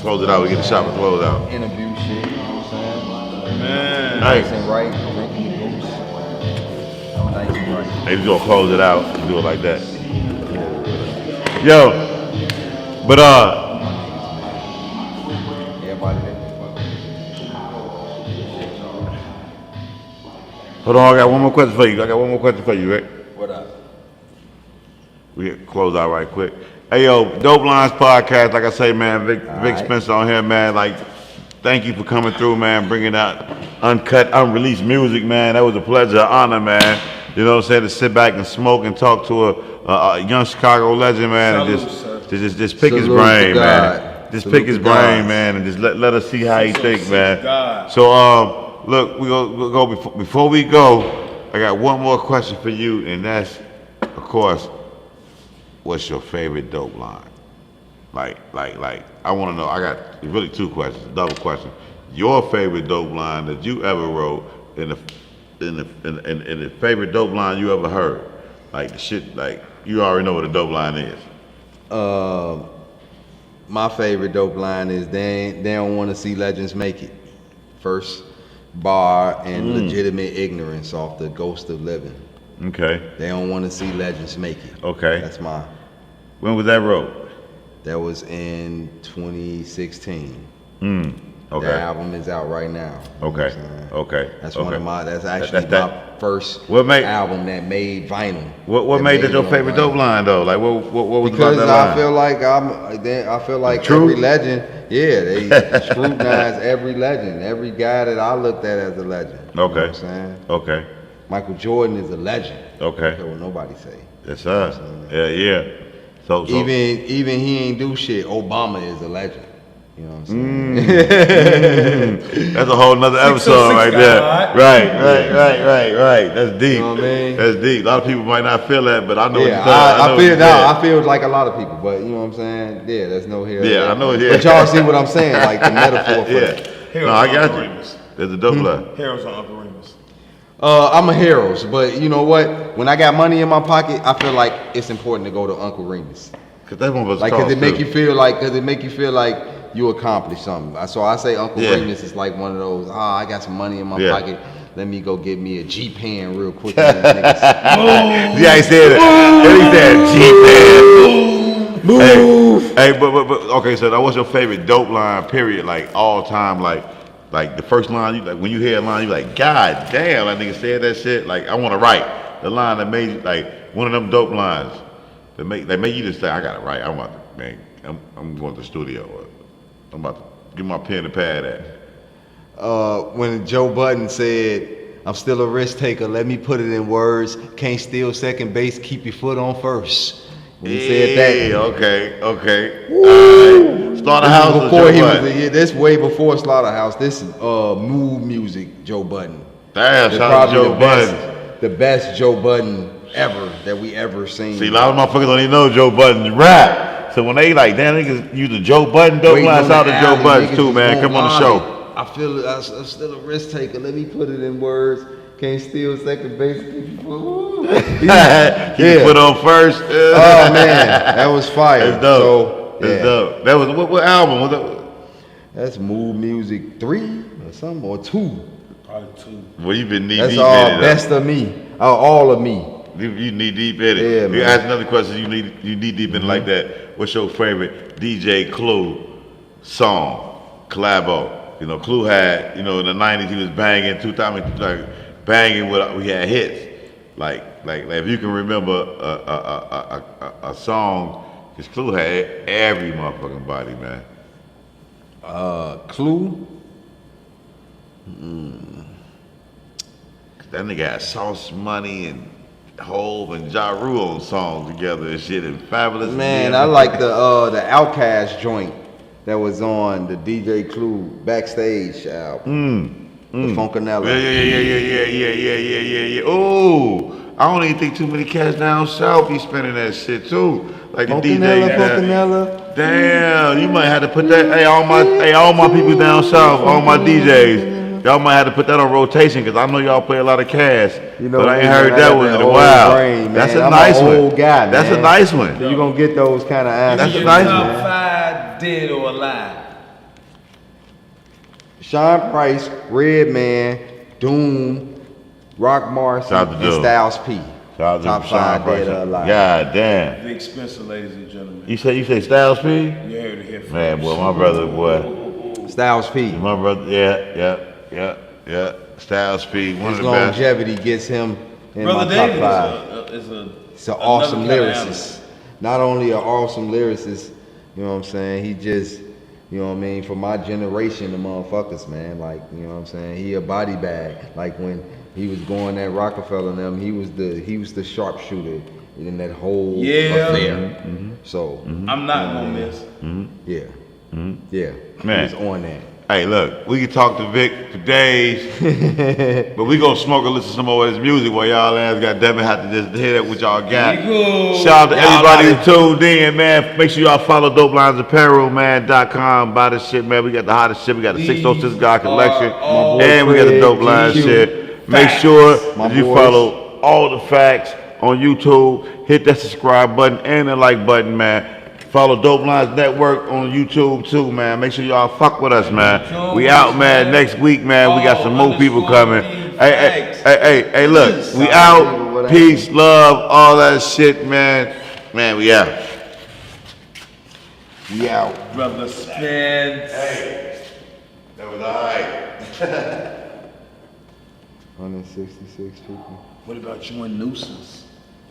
Close it out, we get a shot for the close out. Interview shit, you know what I'm saying? Man. Nice and right, drinking the goose. Nice and right. Hey, just gonna close it out. Do it like that. Yo, but Everybody there. hold on, I got one more question for you. Right? What up? We close out right quick. Hey yo, Dope Lines Podcast, like I say, man, Vic Spencer on here, man. Like, thank you for coming through, man, bringing out uncut, unreleased music, man. That was a pleasure, an honor, man. You know what I'm saying? To sit back and smoke and talk to a young Chicago legend, man, and just pick his brain, man. Just pick his brain, man, and just let us see how he think, man. So look, we'll go before we go. I got one more question for you, and that's, of course, what's your favorite dope line? Like, I want to know. I got really two questions, double question. Your favorite dope line that you ever wrote, and the favorite dope line you ever heard, like the shit, like you already know what a dope line is. My favorite dope line is they don't want to see legends make it. First bar and legitimate ignorance off the Ghost of Living. Okay. They don't want to see legends make it. Okay. That's mine. When was that wrote? That was in 2016. Okay. The album is out right now. Okay. Okay. That's okay. one of my. That's actually my first album that made vinyl. What made that your favorite dope line though? Like what was because about that line? I feel like every legend. Yeah, they scrutinize every legend. Every guy that I looked at as a legend. Okay. You know what I'm saying? Okay. Michael Jordan is a legend. Okay. I don't care what nobody say. Yes, sir. Yeah. So even he ain't do shit. Obama is a legend. You know what I'm saying? That's a whole nother episode right there. Right. That's deep. You know what I mean? That's deep. A lot of people might not feel that, but I know. Yeah, I feel like a lot of people, but you know what I'm saying? Yeah, there's no here. Yeah, I know. Yeah. But y'all see what I'm saying? Like the metaphor for that. No, I got you. There's a dope line. Heroes on Upper Remus. I'm a Heroes, but you know what? When I got money in my pocket, I feel like it's important to go to Uncle Remus. Cause that one was cause it make you feel like you accomplished something. So I say Uncle Remus is like one of those. I got some money in my pocket. Let me go get me a G-Pan real quick. Yeah, he said it. He said G-Pan. Hey, but okay. So that was your favorite dope line, period. Like all time, like the first line. You like when you hear a line, you like, God damn, that nigga said that shit. Like I want to write the line that made you like one of them dope lines that make you just say, I gotta write. I'm going to the studio. I'm about to get my pen and pad at. When Joe Budden said, I'm still a risk taker. Let me put it in words. Can't steal second base. Keep your foot on first. When he said that. Okay. Alright. Slaughterhouse or Before Joe he Budden? was, this way before Slaughterhouse. This is Mood Music, Joe Budden. Damn, They're shout out to probably Joe Budden. the best Joe Budden ever that we ever seen. See, a lot of motherfuckers don't even know Joe Budden's rap. So when they like, damn, niggas use the Joe Budden dope Waiting line, on shout out the to Joe alley, Budden niggas too, just man. won't Come on the line show. it. I feel it. I'm still a risk taker. Let me put it in words. Can't steal second base. Keep your Keep your foot on first. Oh man, that was fire. That's dope. So, That's yeah. dope. That was what album? Was that? That's Mood Music 3 or something, or 2. Probably 2. Well, you been knee That's deep all in it. best of me. All of me. You knee deep in it. Yeah, You man. ask another question. You knee deep in it like that. What's your favorite DJ Clue song? Collabo. You know, Clue had. You know, in the '90s he was banging. 2000 like banging with. We had hits. Like if you can remember a song, because Clue had every motherfucking body, man. Clue. That nigga had Sauce Money and Hove and Ja Rule on songs together and shit and Fabulous. Man, I like the Outkast joint that was on the DJ Clue Backstage album. The Funkanella. Yeah. Oh, I don't even think too many cats down south be spinning that shit too. Like the DJ. Funkanella. Damn, you might have to put that. Hey, all my people down south, all my DJs, y'all might have to put that on rotation because I know y'all play a lot of cash. You know, but I ain't man, heard I that got one in that a old while. brain, man. That's a I'm nice an one. old guy, That's a man. nice one. You're gonna get those kind of answers. That's a nice Top one. 5 dead or alive. Sean Price, Redman, Doom, Rock Marcy, Shout out to and Doom. Styles P. Shout out to Top Sean 5 Price. dead or alive. God damn. Big Spencer, ladies and gentlemen. You say Styles P? You heard it here first. Man, boy, my brother, boy. Styles P. My brother, yeah. Styles P, one His of the best. longevity gets him in Brother my top David 5. is a He's an awesome another kind of lyricist. Not only an awesome lyricist, you know what I'm saying? He just, you know what I mean, for my generation of motherfuckers, man. Like, you know what I'm saying? He a body bag. Like when he was going at Rockefeller and them, he was the sharpshooter in that whole Yeah. affair. So I'm not gonna miss. yeah. Yeah. Man. He was on that. Hey, look, we can talk to Vic for days, but we gonna smoke and listen to some more of his music while y'all ass goddammit have to just hear that what y'all got. Here you go. Shout out to Y'all everybody like who tuned in, man. Make sure y'all follow DopeLinesApparel.com. Buy this shit, man. We got the hottest shit. We got the 606 God collection, all and we got the Fred, Dope Lines GQ. shit. Make sure My that you boys. follow all the facts on YouTube. Hit that subscribe button and the like button, man. Follow Dope Lines Network on YouTube too, man. Make sure y'all fuck with us, man. We out, man. Next week, man. We got some more people coming. Hey, look. We out. Peace, love, all that shit, man. Man, we out. We out. Brother Spence. Hey, that was alright. 166 people. What about you and Nuisance?